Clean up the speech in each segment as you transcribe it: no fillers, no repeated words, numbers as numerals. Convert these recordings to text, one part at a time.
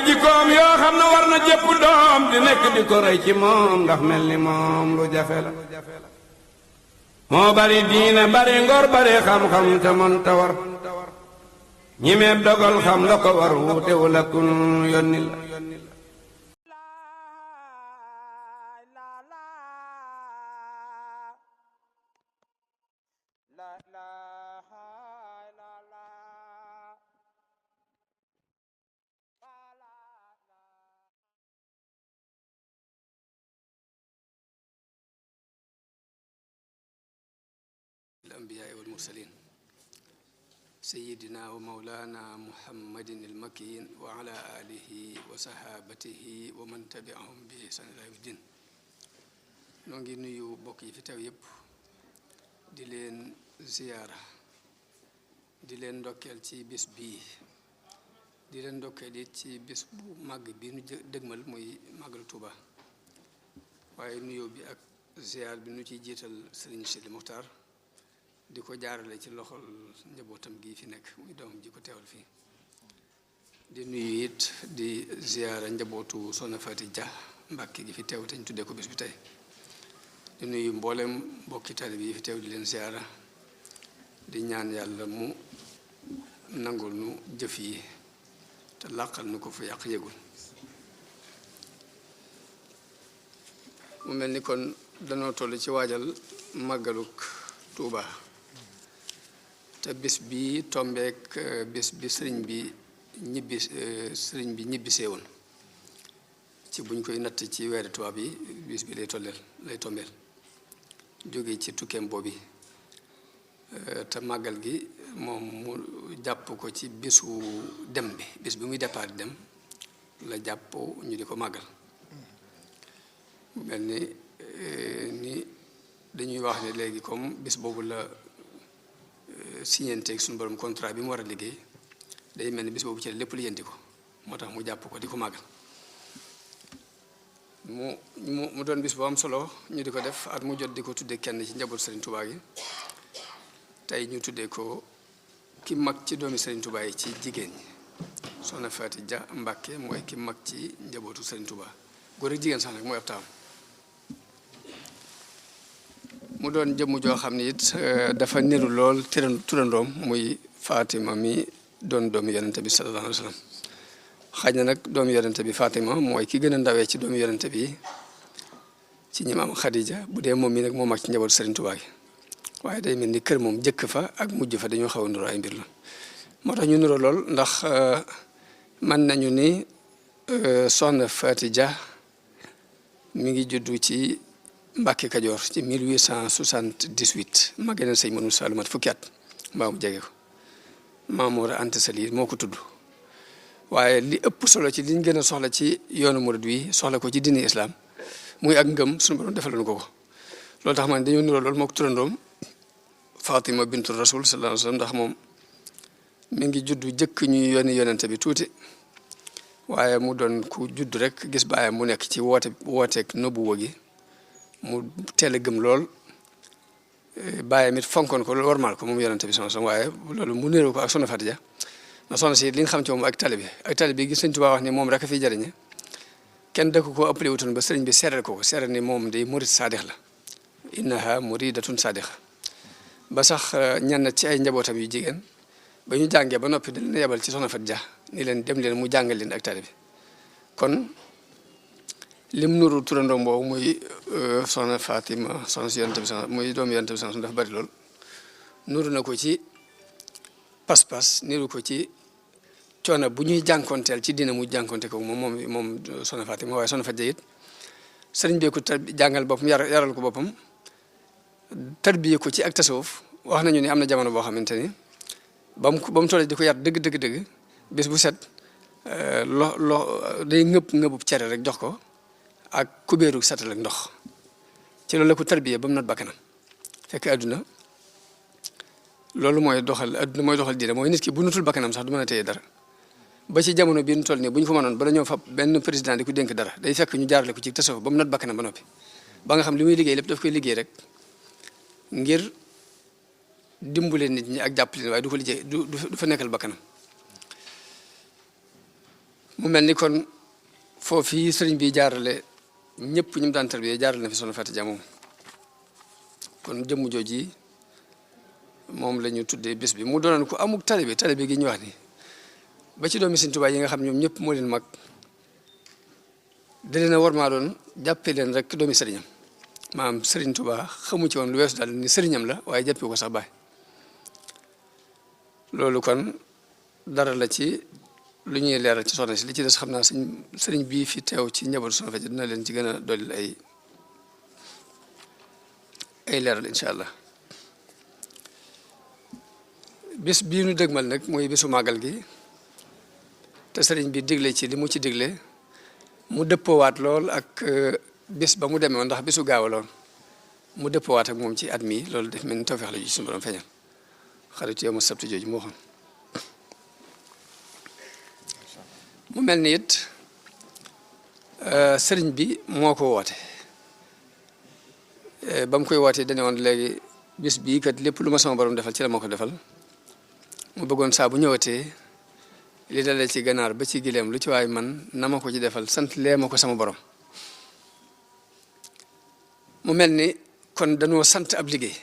jikkoom yoo xam ne war na jëpp doom di nekk di ko roy ci moom ndax mel ni moom lu jafe la moo bari diine bari ngor bari xam-xam te mën ta war ñi meeb dogal xam la ko war wuute wala kun yónni la الأنبياء والمرسلين سيدنا ومولانا محمد المكين وعلى آله وصحابته ومن تبعهم بإحسان إلى يوم الدين noo ngi nuyu bokk yi fi teew yépp di leen ziyaara di leen ndokkeel ci bis bii di leen ndokkeel it ci bis bu màgg bi nu dëgmal muy màggal Tuuba waaye nuyoo bi ak ziyaar bi nu ciy jiital Sëriñ Sidi Muxtaar di ko jaarale ci loxol njabootam gi fi nekk muy doomam ji ko teewal fii di nuyu it di ziyaara njabootu Soxna Faati Dia Mbàkke gi fi teew te ñu tuddee ko bis bi tey di nuyu mboolem mbokki taalibe yi fi teew di leen ziyaara di ñaan yàlla mu nangul nu jëf yi te làqal nu ko fu yàq yëgul mu mel ni kon danoo toll ci waajal màggaluk Tuuba te bis bi tombeek bis bi sëriñ bi ñibbisee woon ci buñ koy natt ci weeri tubaab yi bis bi lay tombeel jóge ci tukkeem boobi te màggal gi moom mu jàpp ko ci bisu dem bi bis bi muy départ dem la jàpp ñu di ko màggal mel ni dañuy wax ne léegi comme bis boobu la signanteeg suñu borom contrat bi mu war a liggéey day mel ni bis boobu ci lépp lu yënti ko moo tax mu jàpp ko di ko màggal mu doon bis bu am solo ñu di ko def at mu jot di ko tuddee kenn ci njaboot Serigne Touba gi tey ñu tuddee ko ki mag ci doomi Serigne Touba yi ci jigéen ñi Soxna Faati Dia Mbàkke mooy ki mag ci njabootu Serigne Touba góor ak jigéen sax nag mooy ab taam mu doon jëmm joo xam ne it dafa niru lool turandoom muy Fatima mi doon doomu yonente bi sallallahu alayhi wa sallam xaj na nag doomu yonente bi Fatima mooy ki gën a ndawee ci doomu yonente bi ci ñi maam Khadija bu dee moom mi nag moo mag ci njabootu Serigne Touba gi waaye day mel ni kër moom jëkk fa ak mujj fa dañoo xaw a nuroo ay mbir la moo tax ñu nuroo lool ndax mën nañu ni Soxna Faati Dia mi ngi juddu ci Mbàkke Kajoor ci 1878 màggee na sëñ Manu Sall mat fukki at mbaa mu jege ko Maam Mor Anta Sali moo ko tudd waaye li ëpp solo ci liñ gën a soxla ci yoonu murid wi soxla ko ci diini islam muy ak ngëm suñu borom defaloon ko loolu tax man dañoo nuroo loolu moo ko turandoom Fatima bintu Rasul sallallahu alayhi wa sallam ndax moom mi ngi juddu jëkk ñuy yónni yonente bi tuuti waaye mu doon ku judd rek gis baayam mu nekk ci wooteek nubuwa gi mu teel a gëm lool baayam it fonkoon ko loolu warmaal ko moom yonente bi sallallahu alayhi wa sallam waaye loolu mu niroo ko ak Soxna Faati Dia ndax soxna si li nga xam ci moom ak tali bi gis Sëriñ Tuubaa wax ni moom rek a fiy jariñe kenn dëkk ko ëppale wutoon ba sëriñ bi seeral ko seeral ni moom day murid saadix la innaha muridatun saadixa ba sax ñenn ci ay njabootam yu jigéen ba ñu jàngee ba noppi da leen yebal ci Soxna Faati Dia ni leen dem leen mu jàngal leen ak tali bi kon lim nuru turandoom boobu muy Soxna Fatima soxna si yonente bi muy doomu yonente bi dafa bari lool nuru na ko ci pas-pas niru ko ci coono bu ñuy jànkonteel ci dina mu jànkonte ko moom Soxna Fatima waaye Soxna Faati Dia it sëriñ bee ko jàngal boppam yaral ko boppam tarbiye ko ci ak tasawuf wax nañu ni am na jamono boo xamante ni ba mu tollee di ko yar dëgg bis bu set day ngëbub cere rek jox ko ak kubéeru satal ak ndox ci loolu la ko tarbiye ba mu not bakkanam fekk àdduna loolu mooy doxal diine mooy nit ki bu nutul bakkanam sax du mën a téye dara ba ci jamono bii nu toll nii bu ñu ko mënoon bala ñoo fab benn président di ko dénk dara day fekk ñu jaarale ko ci tasawuf ba mu not bakkanam ba noppi ba nga xam li muy liggéey lépp daf koy liggéey rek ngir dimbale nit ñi ak jàppale waaye du ko liggéey du fa nekkal bakkanam mu mel ni kon foofii sëriñ bi jaarale ñëpp ñu mu daan tarbiyee jaarale na fi soxna Faty Dia moom kon jëmm jooji moom la ñu tuddee bés bi mu doonoon ko amuk taalibe gi ñu wax ni ba ci doomi Sëriñ Tuubaa yi nga xam ñoom ñëpp moo leen mag da leen a war maa doon jàppee leen rek doomi sëriñam maanaam Sëriñ Tuubaa xamu ci woon lu weesu daal ni sëriñam la waaye jàppee ko sax baay loolu kon dara la ci lu ñuy leeral ci soxna si li ci des xam naa sëriñ bii fi teew ci njabootu soxna Faty dina leen ci gën a dolli ay leeral incha allah bés bii nu dëgmal nag mooy bésu màggal gi te sëriñ bi digle ci li mu ci digle mu dëppoowaat lool ak bés ba mu demee woon ndax bésu gaawaloon mu dëppoowaat ak moom ci at mi loolu def mel ni tawfeex la ju suñu borom feeñal xaritu yow ma sabtu jooju moo xam mu mel ni it sëriñ bi moo ko woote ba mu koy wootee dañu woon léegi bis bii kat lépp lu ma sama borom defal ci la ma ko defal mu bëggoon saa bu ñëwatee li dalee ci ganaar ba ci gileem lu ci waay man na ma ko ci defal sant lee ma ko sama borom mu mel ni kon dañoo sant ab liggéey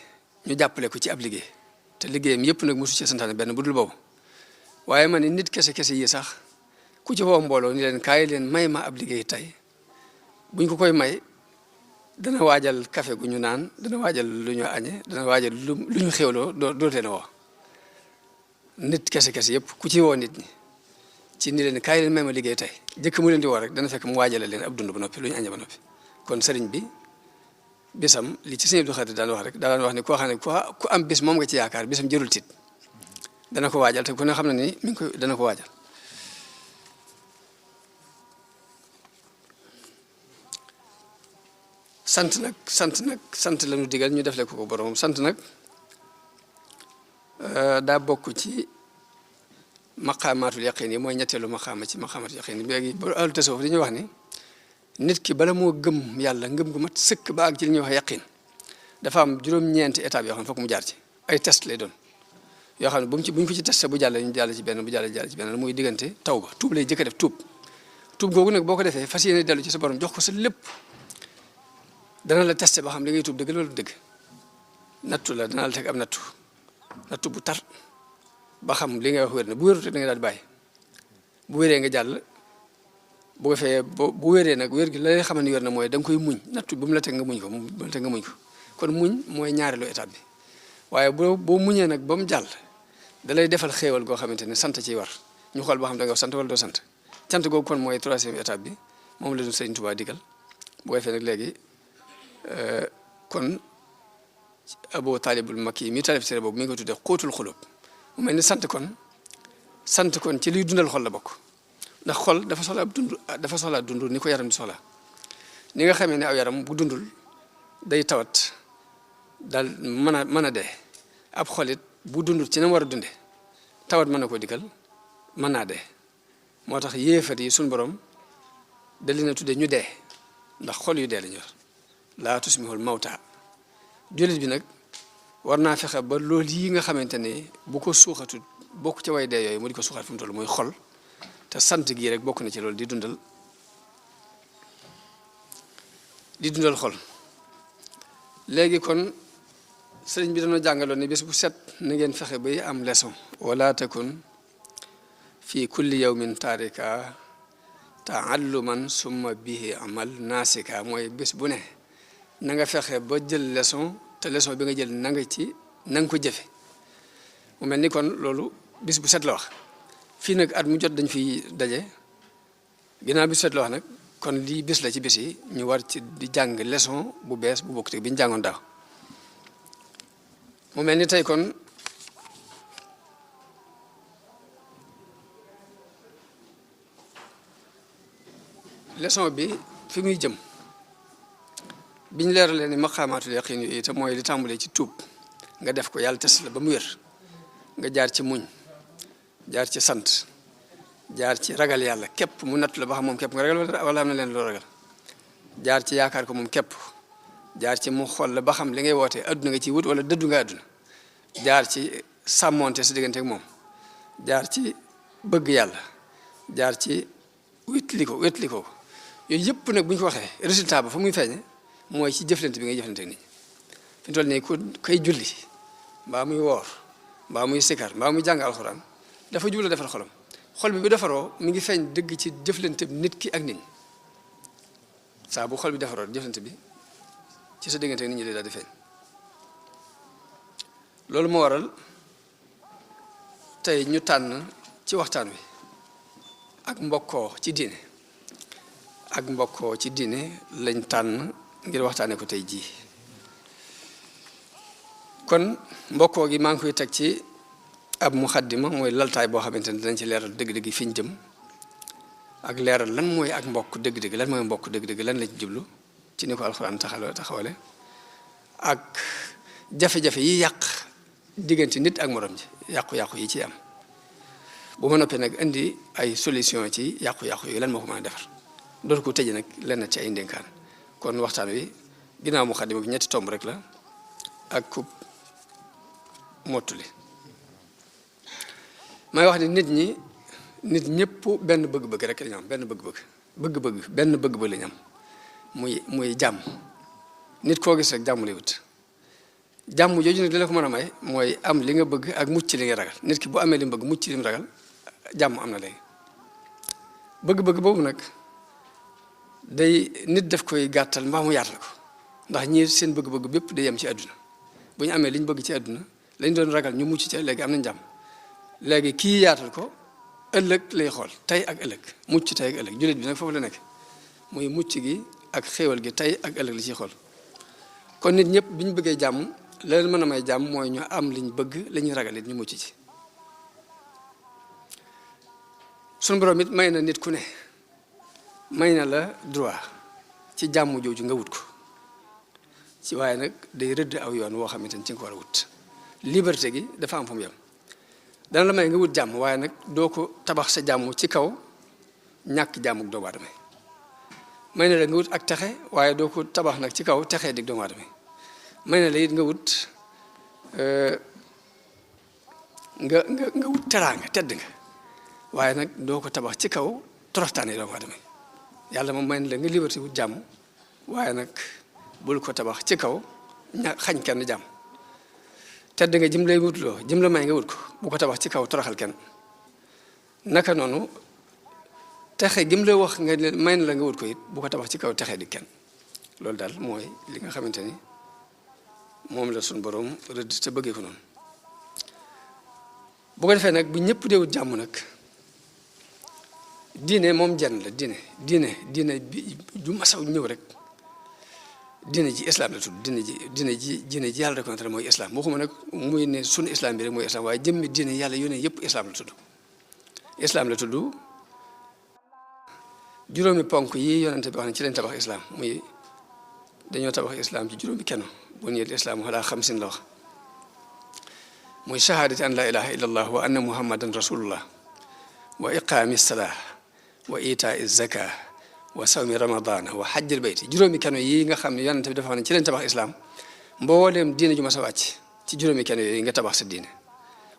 ñu jàppale ko ci ab liggéey te liggéeyam yëpp nag mosu ci santaane benn bu dul boobu waaye ma ni nit kese yi sax ku ci woo mbooloo ni leen kaay leen may ma ab liggéey tey buñ ko koy may dana waajal café gu ñu naan dana waajal lu ñu añe dana waajal lu ñu xewloo doo leen woo nit kese yëpp ku ci woo nit ñi ci ni leen kaay leen may ma liggéey tey jëkk mu leen di woo rek dana fekk mu waajale leen ab dund ba noppi lu ñu añe ba noppi kon sëriñ bi bisam li ci sëñ Abdou Khadir daan wax rek daan wax ni koo xam ne ku am bis moom nga ci yaakaar bisam jërul tiit dana ko waajal te ku ne xam ne ni mi ngi koy dana ko waajal sant la ñu digal ñu defle ko borom sant nag daa bokk ci maqaamaatul yaqin yi mooy ñetteelu maqaama ci maqaamaatul yaqin yi léegi ba ahlu tasawuf dañuy wax ni nit ki bala moo gëm yàlla ngëm gu mat sëkk ba ak ci li ñuy wax yaqin dafa am juróom-ñeenti étapes yoo xam ne fokk mu jaar ci ay test lay doon yoo xam ne bu ñu ko ci testé bu jàll ñu jàll ci benn bu jàll ci benn muy diggante tawba tuub lay jëkk a def tuub googu nag boo ko defee fas yéene dellu ci sa borom jox ko sa lépp dana la testé ba xam li ngay tuub dëgg loolu dëgg nattu la dana la teg am nattu bu tar ba xam li ngay wax wér na bu wérut da nga daal di bàyyi bu wéree nga jàll bu ko fee bu wéree nag wér gi la lay xamal ni wér na mooy da nga koy muñ nattu bu mu la teg nga muñ ko kon muñ mooy ñaareelu étape bi waaye boo muñee nag ba mu jàll da lay defal xéewal goo xamante ne sant ciy war ñu xool boo xam da nga sant wala doo sant cant googu kon mooy troisième étape bi moom la ñu Sëriñ Tuubaa digal bu ko fee nag léegi kon Abu Taalibul Makki mi taalif téere boobu mi ngi ko tuddee xóotul xulub mu mel ni sant kon ci liy dundal xol la bokk ndax xol dafa soxla dund ni ko yaram di soxla ni nga xamee ne aw yaram bu dundul day tawat daal mën a dee ab xolit bu dundul ci na war a dunde tawat mën na ko dikkal mën naa dee moo tax yéefat yi suñ borom da leen a tuddee ñu dee ndax xol yu dee la ñu yor laa tusmihul mawta jullit bi nag war naa fexe ba loolu yi nga xamante ne bu ko suuxatu bokk ca way dee yooyu mu di ko suuxat fu mu toll muy xol te sant gii rek bokk na ci loolu di dundal xol léegi kon sëriñ bi dañoo jàngaloon ni bés bu set na ngeen fexe bay am leçon wala takun fi kulli yawmin taarika taalluman summa bihi amal naasika mooy bés bu ne na nga fexe ba jël leçon te leçon bi nga jël na nga ko jëfe mu mel ni kon loolu bis bu set la wax fii nag at mu jot dañ fiy daje ginnaaw bis bu set la wax nag kon lii bis la ci bis yi ñu war ci di jàng leçon bu bees bu bokk te bi ñu jàngoon daaw mu mel ni tey kon leçon bi fi muy jëm biñ leeralee ni maqaamaatul yaqin yi te mooy li tàmbalee ci tuub nga def ko yàlla tes la ba mu wér nga jaar ci muñ jaar ci sant jaar ci ragal yàlla képp mu natt la ba xam moom képp nga ragal wala am na leen loo ragal jaar ci yaakaar ko moom képp jaar ci mu xool la ba xam li ngay wootee adduna nga ciy wut wala dëddu nga adduna jaar ci sàmmonte sa diggante ak moom jaar ci bëgg yàlla jaar ci wétli ko yooyu yëpp nag bu ñu ko waxee résultat ba fa muy feeñe mooy ci jëflante bi ngay jëflante ak nit ñi fi mu toll nii ku koy julli mbaa muy woor mbaa muy sikar mbaa muy jàng alxuraan dafa jublu defar xolam xol bi bu defaroo mi ngi feeñ dëgg ci jëflante nit ki ak nit ñi saa bu xol bi defaroo jëflante bi ci sa diggante ak nit ñi day daal di feeñ loolu moo waral tey ñu tànn ci waxtaan wi ak mbokkoo ci diine lañ tànn ngir waxtaane ko tey jii kon mbokkoo gi maa ngi koy teg ci ab muxaddima mooy laltaay boo xamante ne dinañ ci leeral dëgg-dëgg fi ñu jëm ak leeral lan mooy ak mbokk dëgg-dëgg lan mooy mbokk dëgg-dëgg lan lañ jublu ci ni ko alxuraan taxawale ak jafe-jafe yi yàq diggante nit ak morom ji yàqu-yàqu yi ci am bu ma noppee nag indi ay solution ci yàqu-yàqu yi lan moo ko mën a defar dootu ko tëje nag lenn ci ay ndénkaan kon waxtaan wi ginnaaw muxaddima bi ñetti tomb rek la ak ku mottuli may wax ni nit ñëpp benn bëgg-bëgg rek la ñu am benn bëgg-bëgg la ñu am muy jàmm nit koo gis rek jàmm lay wut jàmm jooju nag li la ko mën a may mooy am li nga bëgg ak mucc li nga ragal nit ki bu amee li mu bëgg mucc li mu ragal jàmm am na léegi bëgg-bëgg boobu nag day nit daf koy gàttal mbaa mu yaatal ko ndax ñii seen bëgg-bëgg bépp day yem ci àdduna bu ñu amee li ñu bëgg ci àdduna lañ doon ragal ñu mucc ca léegi am nañ jàmm léegi kii yaatal ko ëllëg lay xool tey ak ëllëg mucc tey ak ëllëg jullit bi nag foofu la nekk muy mucc gi ak xéewal gi tey ak ëllëg li ciy xool kon nit ñëpp bi ñu bëggee jàmm la leen mën a may jàmm mooy ñu am liñ bëgg la ñuy ragal it ñu mucc ci suñu borom it may na nit ku ne may na la droit ci jàmm jooju nga wut ko ci waaye nag day rëdd aw yoon woo xamante ni ci nga ko war a wut liberté gi dafa am fu mu yem dana la may nga wut jàmm waaye nag doo ko tabax sa jàmm ci kaw ñàkk jàmmuk doomu aadama may na la nga wut ak texe waaye doo ko tabax nag ci kaw texee dig doomu aadama may na la it nga wut nga wut teraanga tedd nga waaye nag doo ko tabax ci kaw toroxtaane doomu aadama yàlla moom may na la nga liberté wut jàmm waaye nag bul ko tabax ci kaw xañ kenn jàmm tedd nga jëm lay wutloo jëm la may nga wut ko bu ko tabax ci kaw toroxal kenn naka noonu texe gim lay wax nga may na la nga wut ko it bu ko tabax ci kaw texe di kenn loolu daal mooy li nga xamante ni moom la suñu borom rëdd te bëggee ko noonu bu ko defee nag bu ñëpp dee wut jàmm nag diine moom jenn la diine bi ju masaw ñëw rek diine ji islam la tudd diine ji yàlla reconnaître mooy islam waxuma nag muy ne sunu islam bi rek mooy islam waaye jëmmi diine yàlla yónnee yëpp islam la tudd juróomi ponk yi yonente bi wax ne ci lañ tabax islam muy dañoo tabax islam ci juróomi kenn bu niyal islam ala xamsin la wax muy shahadati an la ilaha illa allah wa anna muhammadan rasulullah wa iqaami salah wa itaa zaka wa sawmi ramadana wa hajjil bayti juróomi keno yi nga xam ne yonente bi dafa xam ne ci leen tabax islam mbooleem diine ju ma sa wàcc ci juróomi keno yooyu nga tabax sa diine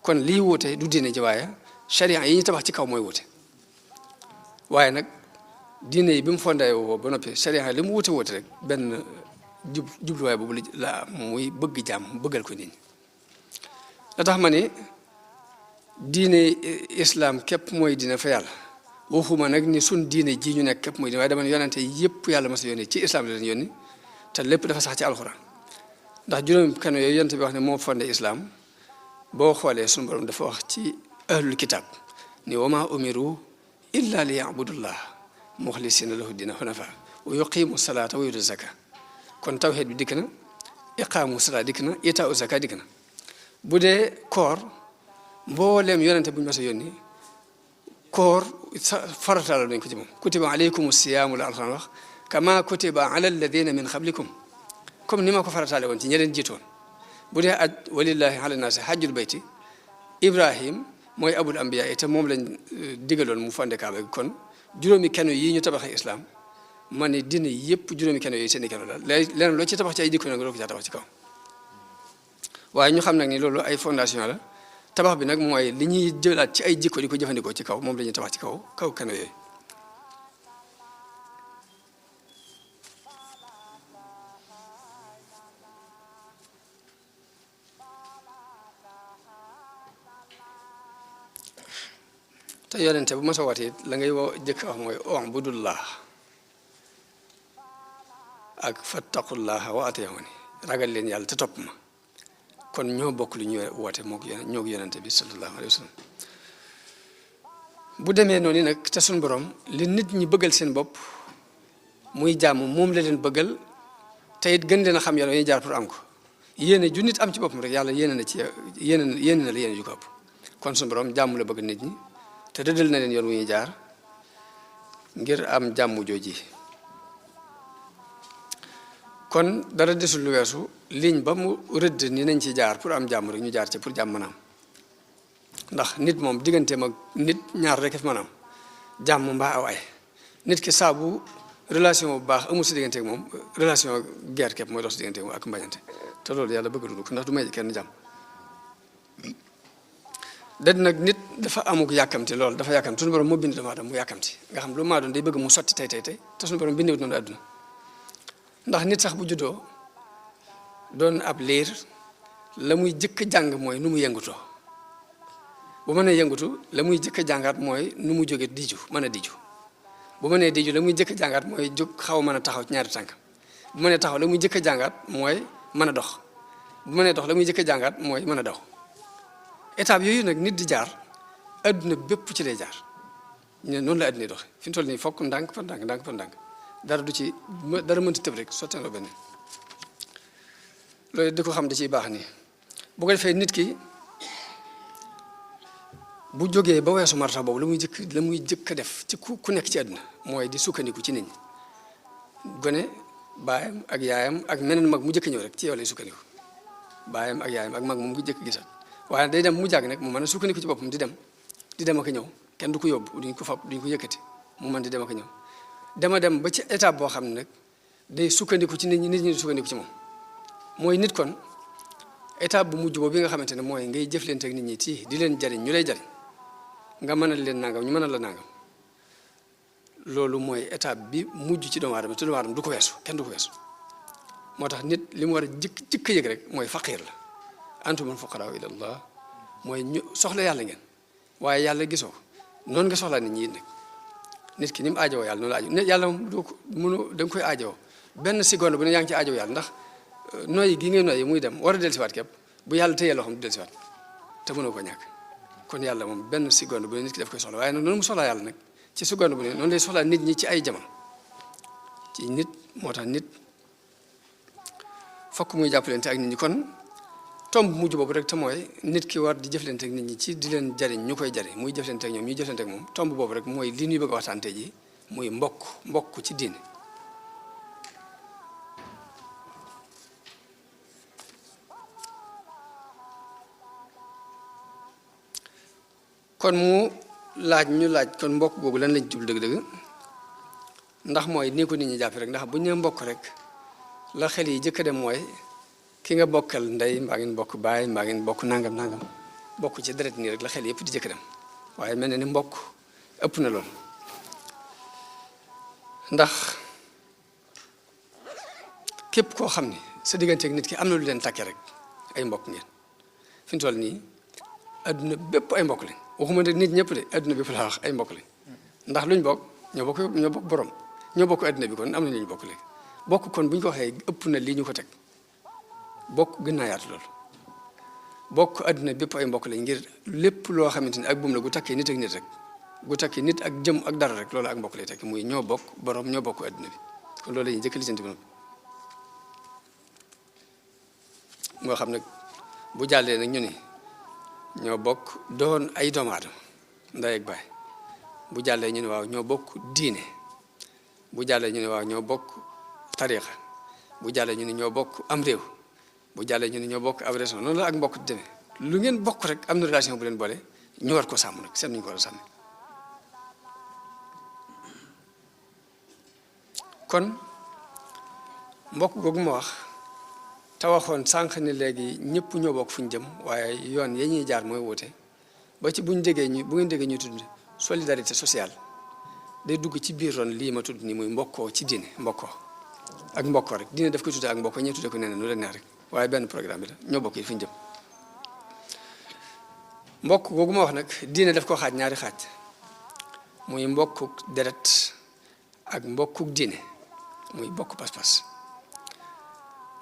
kon lii wuute du diine ji waaye sharia yi ñu tabax ci kaw mooy wuute waaye nag diine yi bi mu fondé woo ba noppi sharia li mu wuute rek benn jubluwaay boobu la muy bëgg jàmm bëggal ko nit ñi la tax ma ni diine islam képp mooy diine fa yàlla waxuma nag ni sun diine ji ñu nekk képp mooy diine waaye dama ne yonente yëpp yàlla ma sa yónni ci islam la leen yónni te lépp dafa sax ci alxuraan ndax juróomi kano yooyu yonente bi wax ne moo fondé islam boo xoolee suñu borom dafa wax ci ahlul kitab ni wa ma umiru illa li yabudullah muxlisina lahu dina hunafa wa yuqimu salata wa yutu zaka kon tawhid bi dikk na iqaamu salaa dikk na itaa zaka dikk na bu dee koor mbooleem yonente bu ñu mas a yónni koor farataal nañ ko ci moom kutiba alaykum siyaamu la alxuraan wax kama kutiba ala alladina min qablikum comme ni ma ko farataale woon ci ñeneen jiitoon bu dee aj walillahi ala naasi hajjul bayti ibrahim mooy abul ambiya te moom lañ digaloon mu fondé kaaba gi kon juróomi keno yi ñu tabaxee islam ma ne dina yëpp juróomi keno yooyu seeni keno daal leneen loo ci tabax ci ay jikko nag loo ko caa tabax ci kaw waaye ñu xam nag ni loolu ay fondation la tabax bi nag mooy li ñuy jëlaat ci ay jikko di ko jëfandikoo ci kaw moom la ñuy tabax ci kaw keno yooyu te yonente bu ma sa woote it la ngay woo jëkk wax mooy ubudullah ak fattaqullaha wa atiyuni ragal leen yàlla te topp ma kon ñoo bokk lu ñu woote ñoo yonente bi sallallahu alayhi wa sallam bu demee noonu nag te suñu borom li nit ñi bëggal seen bopp muy jàmm moom la leen bëggal te it gën leen a xam yoon yi jaar pour am ko yéene ju nit am ci boppam rek yàlla yéene na ci yéene na la yéene ju ko ëpp kon suñu borom jàmm la bëgg nit ñi te rëddal na leen yoon wu ñuy jaar ngir am jàmm jooji kon dara desul lu weesu ligne ba mu rëdd ni nañ ci jaar pour am jàmm rek ñu jaar ci pour jàmm manaam ndax nit moom digganteem ak nit ñaar rek fi manaam jàmm mbaa aw ay nit ki saabu relation bu baax amul si diggante ak moom relation guerre képp mooy dox si diggante ak mbañante te loolu yàlla bëgg du ko ndax du may kenn jàmm dad nag nit dafa amuk yàkkamti loolu dafa yàkkamti suñu borom moo bind doomu aadama mu yàkkamti nga xam lu maa doon day bëgg mu sotti tey te suñu borom bindewut noonu àdduna ndax nit sax bu juddoo doon ab liir la muy jëkk jàng mooy nu mu yëngutoo bu mënee yëngutu la muy jëkk jàngaat mooy nu mu jóge diju mën a diju bu mënee diju la muy jëkk jàngaat mooy jóg xaw a mën a taxaw ci ñaari tànk bu mënee taxaw la muy jëkk jàngaat mooy mën a dox bu mënee dox la muy jëkk jàngaat mooy mën a daw étape yooyu nag nit di jaar adduna bépp ci lay jaar ñu noonu la adduna doxe fi mu toll nii fokk ndànk par ndànk ndànk par ndànk dara du ci dara mënta tëb rek sotti na benn loolu di ko xam da ciy baax nii bu ko defee nit ki bu jógee ba weesu marta boobu la muy jëkk a def ci ku nekk ci àdduna mooy di sukkandiku ci nit ñi gone baayam ak yaayam ak meneen mag mu jëkk ñëw rek ci yow lay sukkandiku baayam ak yaayam ak mag moom mu jëkk gisal waaye day dem mu jàgg nag mu mën a sukkandiku ci boppam di dem ak ñëw kenn du ko yóbbu duñ ko fab duñ ko yëkkati mu mën di dem ak ñëw dama dem ba ci étape boo xam ne nag day sukkandiku ci nit ñi di sukkandiku ci moom mooy nit kon étape bu mujj boobu bi nga xamante ne mooy ngay jëflante ak nit ñi ci di leen jariñ ñu lay jariñ nga mënal leen nangam ñu mënal la nangam loolu mooy étape bi mujj ci doomu aadama te doomu aadama du ko weesu kenn du ko weesu moo tax nit li mu war a jëkk yëg rek mooy faqiir la antumul fuqaraa ila Allah mooy ñu soxla yàlla ngeen waaye yàlla gisoo noonu nga soxlaa nit ñi nag nit ki ni mu aajowoo yàlla noonu la aajo yàlla moom du ko mënu da nga koy aajowoo benn seconde bu ne yaa ngi ci aajowoo yàlla ndax noyyi gi ngay noyyi muy dem war a dellusiwaat képp bu yàlla téyee loo xam du dellusiwaat te mënoo ko ñàkk kon yàlla moom benn seconde bu ne nit ki daf koy soxla waaye nag noonu mu soxlaa yàlla nag ci seconde bu ne noonu lay soxlaa nit ñi ci ay jamono ci nit moo tax nit fokk muy jàppalante ak nit ñi kon tomb mujj boobu rek te mooy nit ki war di jëflante ak nit ñi ci di leen jariñ ñu koy jariñ muy jëflante ak ñoom ñuy jëflante ak moom tomb boobu rek mooy li ñuy bëgg a waxtaante ji muy mbokk ci diine kon mu laaj kon mbokk googu lan lañ jublu dëgg-dëgg ndax mooy nii ko nit ñi jàppe rek ndax bu ñu nee mbokk rek la xel yi jëkk dem mooy ki nga bokkal ndey mbaa ngeen bokk baay mbaa ngeen bokk nangam bokk ci deret nii rek la xel yëpp di jëkk dem waaye mel na ni mbokk ëpp na lool ndax képp koo xam ni sa digganteeg nit ki am na lu leen takkee rek ay mbokk ngeen fi mu toll nii adduna bépp ay mbokk lañ waxuma ne nit ñëpp de adduna bépp laa wax ay mbokk lañ ndax luñ bokk ñoo bokk borom ñoo bokk adduna bi kon am na lu ñu bokk léegi bokk kon bu ñu ko waxee ëpp na lii ñu ko teg bokk gën naa yaatu loolu bokk adduna bépp ay mbokk lañ ngir lépp loo xamante ni ak buum la gu takkee nit ak nit rek gu takkee nit ak jëm ak dara rek loolu ak mbokk lay tekki muy ñoo bokk borom ñoo bokk adduna bi kon loolu la ñuy jëkk lijjanti bi moo xam nag bu jàllee nag ñu ni ñoo bokk doon ay doomu aadama ndey ak baay bu jàllee ñu ne waaw ñoo bokk diine bu jàllee ñu ne waaw ñoo bokk tariixa bu jàllee ñu ne ñoo bokk am réew bu jàllee ñu ne ñoo bokk ab région noonu la ak mbokk di demee lu ngeen bokk rek am na relation bu leen boole ñu war ko sàmm nag seen ñu ko war a sàmm kon mbokk googu ma wax te waxoon sànq ne léegi ñëpp ñoo bokk fu ñu jëm waaye yoon ya ñuy jaar mooy wuute ba ci bu ngeen déggee ñuy tudd solidarité sociale day dugg ci biir ron lii ma tudd nii muy mbokkoo ci diine mbokkoo ak mbokkoo rek diine daf koy tuddee ak mbokkoo ñee tuddee ko nee na nu leen neex rek waaye benn programme bi la ñoo bokk yi fu ñu jëm mbokk googu ma wax nag diine daf ko xaaj ñaari xaaj muy mbokkuk deret ak mbokkuk diine muy bokk pas-pas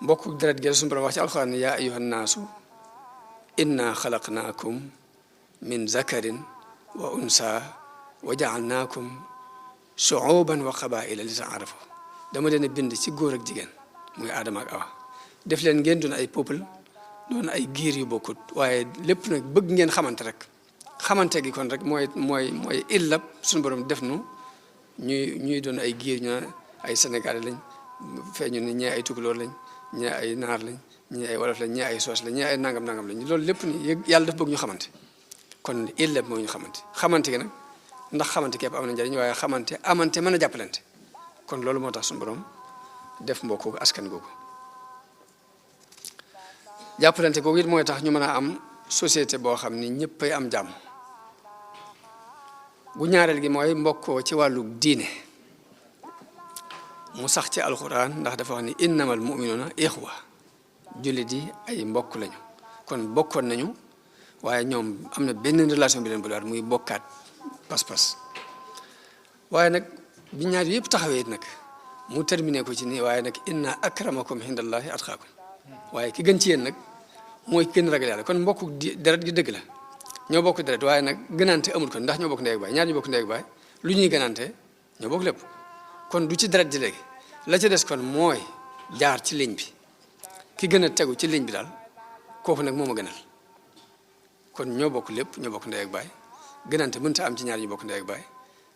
mbokkuk deret gi suñu borom wax ci alxuraan ne yaa ayyuhan naasu inna xalaqnaakum min zakarin wa unsa wa jaalnaakum shuuban wa qabaila li taarafu dama leen a bind ci góor ak jigéen muy aadama ak awa def leen ngeen doon ay peuple doon ay giir yu bokkut waaye lépp nag bëgg ngeen xamante rek xamante gi kon rek mooy illab suñu borom def nu ñuy doon ay giir ñu ay sénégalais lañ feeñu ni ñee ay tukulóor lañ ñee ay naar lañ ñii ay wolof lañ ñii ay soos lañ ñii ay nangam lañ loolu lépp ni yàlla daf bëgg ñu xamante kon illab moo ñu xamante gi nag ndax xamante képp am na njëriñ waaye xamante amante mën a jàppalante kon loolu moo tax suñu borom def mbokku askan googu jàppalante googu it mooy tax ñu mën a am société boo xam ni ñëppay am jàmm bu ñaareel gi mooy mbokkoo ci wàllu diine mu sax ci alxuraan ndax dafa wax ni innamal mu'minuna ixwa jullit yi ay mbokk lañu kon bokkoon nañu waaye ñoom am na benn relation bi leen bu muy bokkaat pas-pas waaye nag bi ñaar yëpp taxawee nag mu terminé ko ci nii waaye nag inna akramakum indallahi atqaakum waaye ki gën ci yéen nag mooy ki gën ragal yàlla kon mbokku deret gi dëgg la ñoo bokk deret waaye nag gënante amul kon ndax ñoo bokk ndey ak baay ñaar ñu bokk ndey ak baay lu ñuy gënante ñoo bokk lépp kon du ci deret ji léegi la ca des kon mooy jaar ci ligne bi ki gën a tegu ci ligne bi daal kooku nag moo ma gënal kon ñoo bokk lépp ñoo bokk ndey ak baay gënante mënta am ci ñaar ñu bokk ndey ak baay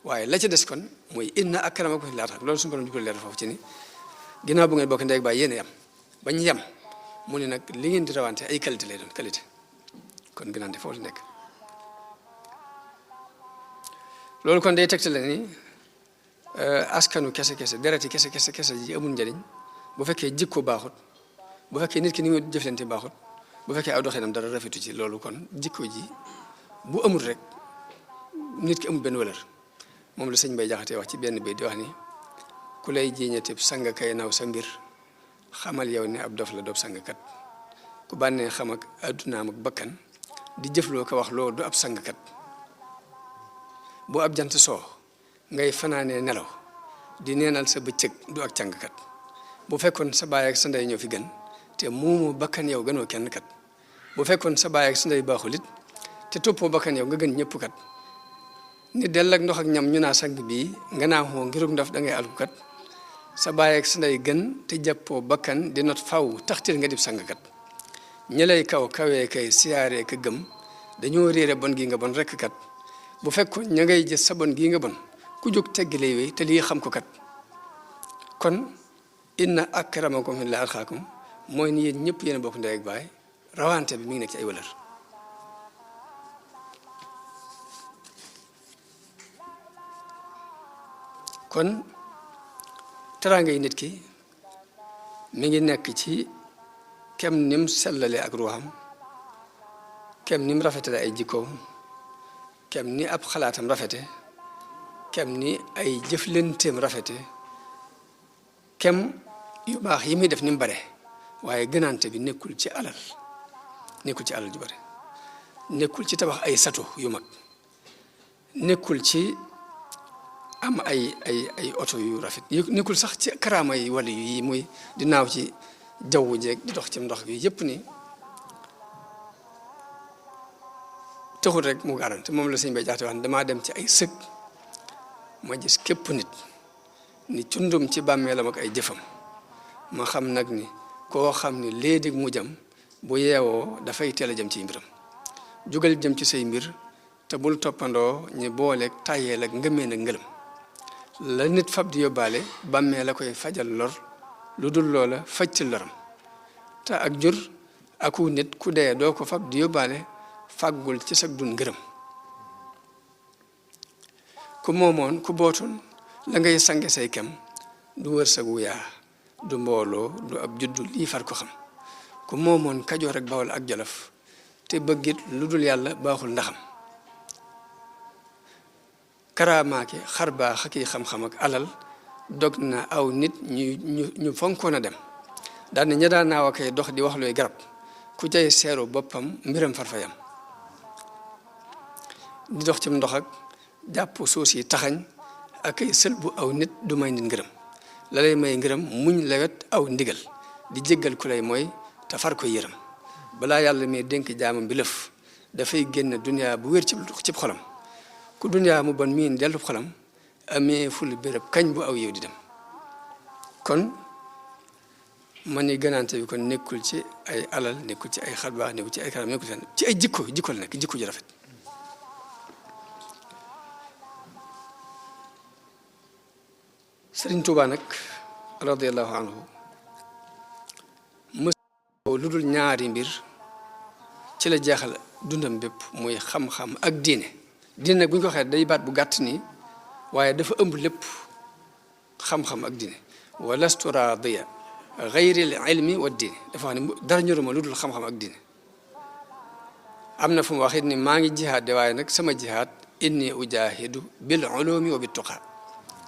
waaye la ca des kon mooy inna akramakum indallahi atqaakum loolu suñu borom di ko leer foofu ci ni ginnaaw bu ngeen bokk ndey ak baay yéen a yem bañ yem mu ne nag li ngeen di rawante ay qualité lay doon qualité kon gënante foofu la nekk loolu kon day tegtale ni askanu kese dereti kese ji amul njëriñ bu fekkee jikko baaxut bu fekkee nit ki ni mu jëflante baaxut bu fekkee aw doxinam dara rafetu ci loolu kon jikko ji bu amul rek nit ki amul benn valeur moom la sëñ Bay Jaxate wax ci benn bay di wax ni ku lay jiiñate sang kay naw sa mbir xamal yow ne ab dof la doob sangkat ku bànnee xam ak addunaam ak bakkan di jëfloo ko wax loolu du ab sangkat bu ab jant soo ngay fanaanee nelaw di neenal sa bëccëg du ak cangkat bu fekkoon sa baay ak sa ndey ñoo fi gën te moomu bakkan yow gënoo kenn kat bu fekkoon sa baay ak sa ndey baaxul it te toppoo bakkan yow nga gën ñëpp kat ni dell ak ndox ak ñam ñu naa sang bii nga naa xoo ngirug ndaf da ngay alku kat sa baay ak sa ndey gën te jàppoo bakkan di not faw taxtil nga dib sangkat ñi lay kawee kay siyaaree ka gëm dañoo réere bon gi nga bon rekk kat bu fekkoon ña ngay gis sa bon gii nga bon ku jóg teggi lay wéy te lii xam ko kat kon inna akramakum indallahi atqaakum mooy ni yéen ñëpp yéen bokk ndey ak baay rawante bi mi ngi nekk ci ay valeur kon teraanga yi nit ki mi ngi nekk ci kem nim sellale ak ruuxam kem nim rafetale ay jikkoom kem ni ab xalaatam rafete kem ni ay jëflenteem rafete kem yu baax yi muy def ni mu bare waaye gënante bi nekkul ci alal ju bare nekkul ci tabax ay sato yu mag nekkul ci am ay oto yu rafet nekkul sax ci karaama yi wala yi muy di naaw ci jaww jeeg di dox ci ndox bi yëpp ni taxul rek mu garante moom la sëñ Bay Jaxate wax ne damaa dem ci ay sëg ma gis képp nit ni cundum ci bàmmeelam ak ay jëfam ma xam nag ni koo xam ni léegi mu jëm bu yeewoo dafay teel a jëm ci mbiram jugal jëm ci say mbir te bul toppandoo ñi booleeg tàyyeel ak ngëmeen ak ngëlëm la nit fab di yóbbaale bàmmee la koy fajal lor lu dul loola faj ci loram te ak jur aku nit ku dee doo ko fab di yóbbaale fàggul ci sag dun ngërëm ku moomoon ku bootoon la ngay sange say kem du wërsëgu yaa du mbooloo du ab juddu lii far ko xam ku moomoon Kajoor ak Bawol ak Jolof te bëggit lu dul yàlla baaxul ndaxam karaamaake xar baax ak xam-xam ak alal dog na aw nit ñu fonkoon a dem daal ne ña daan naaw akay dox di wax looy garab ku cay seeru boppam mbiram farfayam di dox ci ndox ak jàpp suus yi taxañ ak ay sël bu aw nit du may nit ngërëm la lay may ngërëm muñ lewet aw ndigal di jéggal ku lay mooy te far ko yërëm balaa yàlla mi dénk jaamam bi lëf dafay génn duniyaa bu wér ci xolam ku duniyaa mu bon miin dellu xolam amee ful béréb kañ bu aw yow di dem kon man ni gënaante bi kon nekkul ci ay alal nekkul ci ay xarbaax nekkul ci ay karam nekkul ci ay jikko la nekk jikko ju rafet Sëriñ Tuubaa nag radiyallahu anhu mës lu dul ñaari mbir ci la jeexal dundam bépp muy xam-xam ak diine diine nag bu ñu ko waxee day baat bu gàtt nii waaye dafa ëmb lépp xam-xam ak diine wa lastu raadiya gayri al ilmi wa diine dafa wax ne dara ñoruma lu dul xam-xam ak diine am na fu mu wax it ni maa ngi jihaad de waaye nag sama jihaad inni ujahidu bil ulumi wa bit tuqa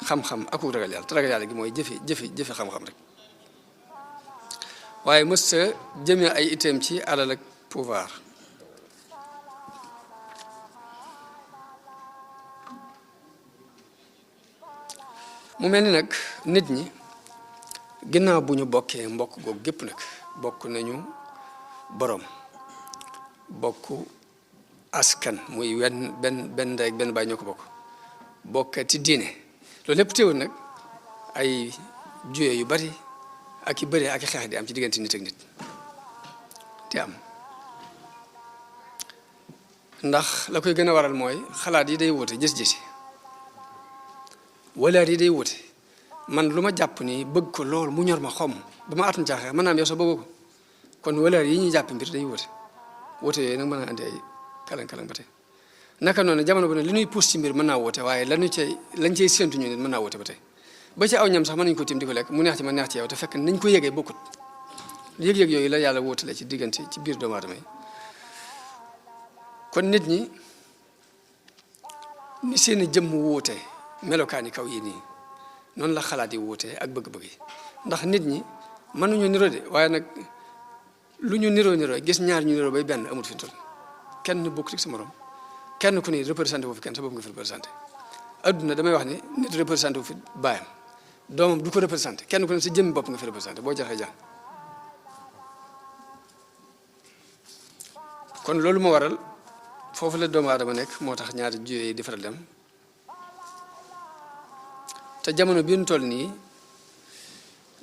xam-xam ak ragal yàlla te ragal yàlla gi mooy jëfe xam-xam rek waaye mës sa jëmee ay itam ci alal ak pouvoir mu mel ni nag nit ñi ginnaaw bu ñu bokkee mbokk googu gépp nag bokk nañu borom bokk askan muy benn ndey ak benn baay ñoo ko bokkati diine loolu lépp teewul nag ay juye yu bari ak i bëri ak i xeex di am ci diggante nit ak nit te am ndax la koy gën a waral mooy xalaat yi day wute gis-gis walaat yi day wute man lu ma jàpp ni bëgg ko lool mu ñor ma xom ba ma atum caaxee mën naa am yow soo bëggoo ko kon walaat yi ñuy jàpp mbir day wute yooyu nag mën a andi ay kalang-kalang ba tey naka noonu jamono bu ne li ñuy pousse ci mbir mën naa wute waaye lañ cay séentu ñu nit mën naa wute ba tey ba ci aw ñam sax mën nañu ko tim di ko lekk mu neex ci ma neex ci yow te fekk nañ ko yëgee bokkut yëg-yëg yooyu la yàlla wóotale ci diggante ci biir doomu aadama yi kon nit ñi ni seeni jëmm wuute melokaani kaw yi nii noonu la xalaat yi wuute ak bëgg-bëgg yi ndax nit ñi mënuñu niroo de waaye nag lu ñu niroo gis ñaar ñu niroo bay benn amut fi toll kenn bokk ci sa morom kenn ku ne représenté wu fi kenn sa bopp nga fi représenté adduna damay wax ni nit représenté wu fi baayam doomam du ko représenté kenn ku ne sa jëmmi bopp nga fi représenté boo jaxee jàng kon loolu moo waral foofu la doomu aadama nekk moo tax ñaari juyee yi di faral dem te jamono bi ñu toll nii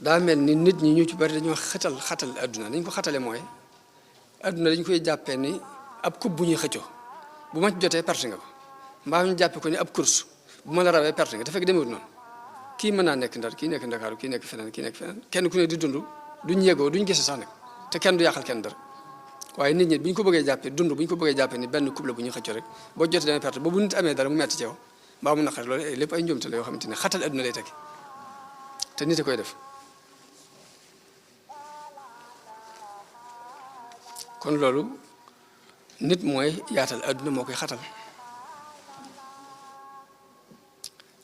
daa mel ni nit ñi ñu ci bari dañoo xatal adduna dañ ko xatale mooy adduna dañ koy jàppee ni ab coupe bu ñuy xëccoo bu ma ci jotee perte nga ko mbaa ñu jàppee ko ni ab course bu ma la rawee perte nga te fekk demewut noonu kii mën naa nekk Ndar kii nekk Ndakaaru kii nekk feneen kenn ku ne di dund duñ yegoo duñ gise sax nag te kenn du yàqal kenn dara waaye nit ñi bu ñu ko bëggee jàppee dund bu ñu ko bëggee jàppee ni benn couple bu ñuy xëccoo rek boo jotee damay perte ba bu nit amee dara mu metti ci yow mbaa mu naqari loolu lépp ay njuumte la yoo xamante ne xatal adduna lay tekki te nit a koy def kon loolu nit mooy yaatal adduna moo koy xatal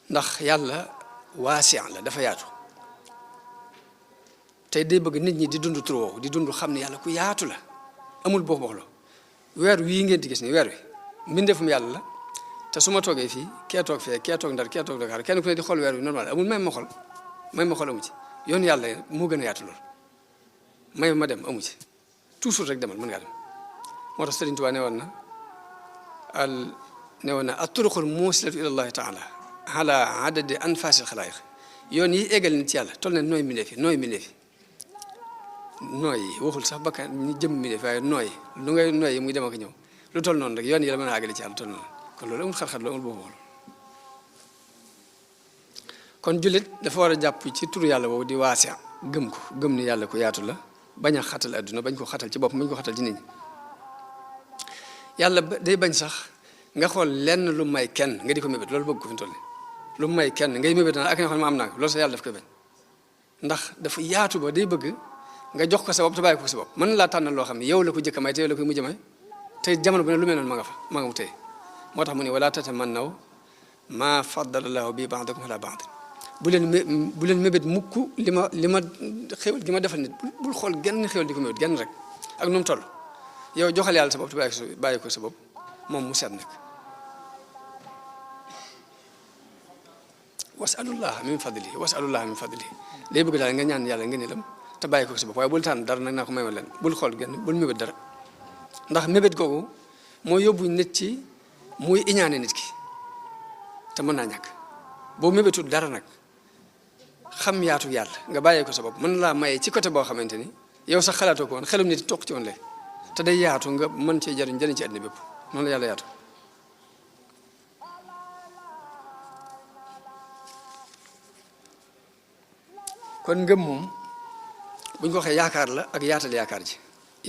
ndax yàlla waasiyan la dafa yaatu tey day bëgg nit ñi di dund tur woowu di dund xam ne yàlla ku yaatu la amul boo boxloo weer wii ngeen di gis ni weer wi mbindeefum yàlla la te su ma toogee fii kee toog fee kee toog Ndar kee toog Dakar kenn ku ne di xool weer wi normal amul may ma xool amu ci yoon yàlla moo gën a yaatu loolu may ma dem amu ci toujours rek demal mën ngaa dem moo tax Sëriñ Tuubaa ne woon na at-turuqul muusilatu ila llahi taala ala adadi anfasil xalaayiq yoon yi eggal nit ci yàlla toll na nooy mbindeef yi waxul sax bakkan ñu jëm mbindeef waaye nooy lu ngay nooy muy dem ak ñëw lu toll noonu rek yoon yi la mën a àggale ci yàlla toll noonu kon loolu amul xar-xar loolu amul boobu kon jullit dafa war a jàpp ci turu yàlla boobu di waasi gëm ko gëm ni yàlla ko yaatu la bañ a xatal adduna bañ ko xatal ci bopp bañ ko xatal ci nit ñi yàlla day bañ sax nga xool lenn lu may kenn nga di ko mébét loolu bëgg ko fi mu toll nii lu may kenn ngay mébét naa ak nga xam ne ma am naa ko loolu sax yàlla daf koy bañ ndax dafa yaatu ba day bëgg nga jox ko sa bopp te bàyyi ko sa bopp mën laa tànnal loo xam ne yow la ko jëkk may te yow la koy mujj may te jamono bu ne lu mel noonu ma nga mu tey moo tax mu ne wala tatamannaw maa faddala llaahu bi ba'dakum ala ba'd bu leen mébét mukk li ma xéwal gi ma defal nit bul xool genn xéwal di ko mébét genn rek ak nu mu toll yow joxal yàlla sa bopp te bàyyi ko sa bopp moom mu seet nag wasalullah min fadlihi wasalullah min fadlihi day bëgg daal nga ñaan yàlla nga ne lam te bàyyi ko sa bopp waaye bul tànn dara nag naa ko may ma leen bul xool genn bul mébét dara ndax mébét googu moo yóbbu nit ci muy iñaane nit ki te mën naa ñàkk boo mébétul dara nag xam yaatu yàlla nga bàyyee ko sa bopp mën laa maye ci côté boo xamante ni yow sax xalaatoo ko woon xelum nit toq ci woon lay te day yaatu nga mën cee jëriñ ci àddina bépp noonu la yàlla yaatu kon ngëm moom bu ñu ko waxee yaakaar la ak yaatal yaakaar ji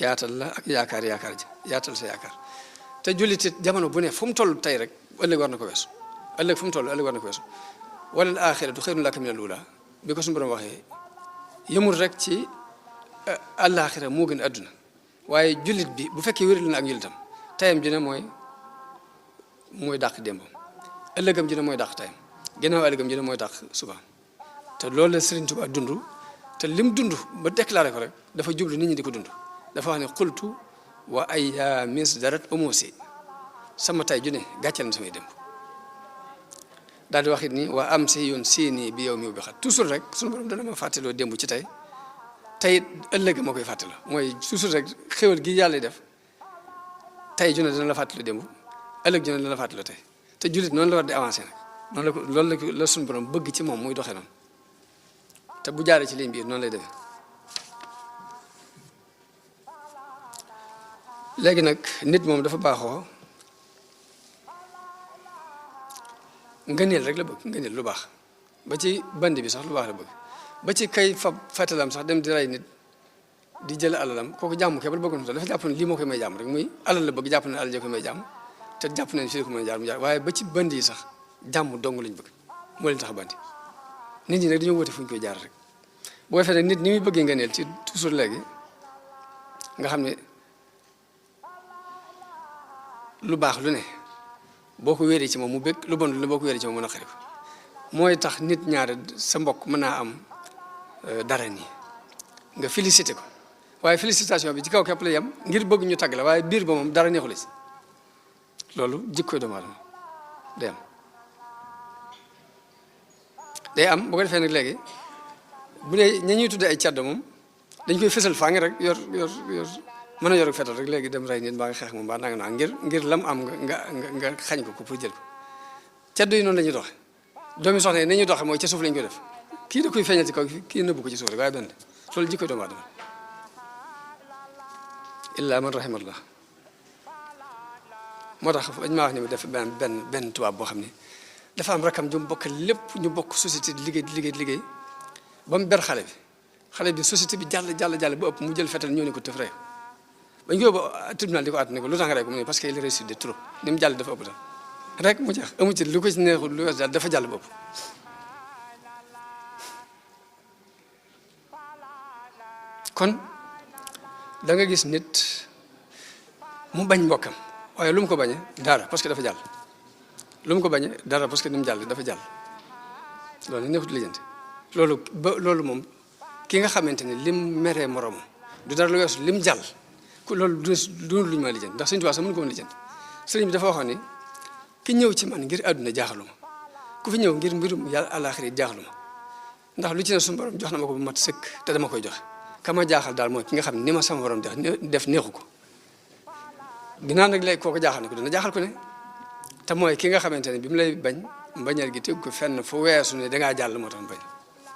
yaatal la ak yaakaar ji yaatal sa yaakaar te jullit it jamono bu ne fu mu toll tey rek ëllëg war na ko weesu ëllëg fu mu toll ëllëg war na ko weesu wala al axiratu xayrun laka mina al-uulaa bi ko suñu borom waxee yëmul rek ci àllaaxira moo gën àdduna waaye jullit bi bu fekkee wéral na ak njullitam tayam dina mooy dàq démbam ëllëgam dina mooy dàq tayam ginnaaw ëllëgam dina mooy dàq suba te loolu la Sëriñ Tuubaa dund te lim dund ba déclaré ko rek dafa jublu nit ñi di ko dund dafa wax ne xultu wa ay misdarat umusi sama tay ju ne gàcceel na samay démb daal di wax it ni waa am si yoon séenii bi yow mi bi xat toujours rek suñu borom dana ma fàttaloo démb ci tey ëllëg moo koy fàttaloo mooy toujours rek xéwal gi yàlla def tey ju ne dana la fàttaloo démb ëllëg ju ne dana la fàttaloo tey te jullit noonu la war di avancé nag noonu la ko loolu la suñu borom bëgg ci moom muy doxee noonu te bu jaaree ci ligne bi noonu lay demee léegi nag nit moom dafa baaxoo ngëneel rek la bëgg ngëneel lu baax ba ci bandi bi sax lu baax la bëgg ba ci kay fab fetalam sax dem di rey nit di jël alalam kooku jàmm kee ba bëggoon dafa jàpp ne lii moo koy may jàmm rek muy alal la bëgg jàpp ne alal ja koy may jàmm te jàpp nañ fii ko mën a jaar mu jaar waaye ba ci bandi yi sax jàmm dong lañ bëgg moo leen tax bandi nit ñi nag dañoo woote fu ñu koy jaar rek boo defee nag nit ni muy bëggee ngëneel ci toujours léegi nga xam ne lu baax lu ne boo ko wéeree ci moom mu bëgg lu bon lu ne boo ko wéeree ci moom mu naqari ko mooy tax nit ñaare sa mbokk mën naa am dara nii nga félicité ko waaye félicitation bi ci kaw képp la yem ngir bëgg ñu tagg la waaye biir ba moom dara neexu la ci loolu jikkoy doomu aadama day am bu ko defee nag léegi bu dee ña ñuy tuddee ay caddo moom dañ koy fësal faa ngi rek yor mën a yor ak fetal rek léegi dem rey nit mbaa nga xeex moom mbaa nanga naa ngir lam am nga xañ ko pour jël ko caddo yi noonu la ñuy doxe doomi soxna yi nañuy doxe mooy ca suuf lañ koy def kii da koy feeñal ci kaw kii nëbbu ko ci suuf rek waaye benn loolu jikkoy doomu aadama illa man rahimallah moo tax dañ maa wax ni mu def benn tubaab boo xam ne dafa am rakam ju mu bokk lépp ñu bokk société di liggéey ba mu ber xale bi société bi jàll ba ëpp mu jël fetal ñëw ne ko tëf rey bañ ko ba tribunal di ko àtt ne ko lu tax nga rey ko mu ne parce que il réussit de trop ni mu jàll dafa ëpp daal rek mu jeex amu ci lu ko ci neexul lu wees daal dafa jàll ba ëpp kon da nga gis nit mu bañ mbokkam waaye lu mu ko bañee dara parce que dafa jàll lu mu ko bañee dara parce que ni mu jàll dafa jàll loolu neexut lijjanti loolu moom ki nga xamante ne lim meree moroom du dara lu weesu lim jàll ku loolu du luñu ma lijjanti ndax Sëriñ Tuubaa sax mënu ko woon lijjanti sëriñ bi dafa waxoon ni ki ñëw ci man ngir àdduna jaaxaluma ku fi ñëw ngir mbirum yàlla àllaaxira jaaxaluma ndax lu ci ne suñu borom jox na ma ko bu mat sëkk te dama koy joxe kama jaaxal daal mooy ki nga xam ne ni ma sama borom def neexu ko ginnaaw nag léegi kooku jaaxal na ko dina jaaxal ko ne te mooy ki nga xamante ne bi mu lay bañ mbañal gi tegu ko fenn fu weesu ne dangaa jàll moo tax mu bañ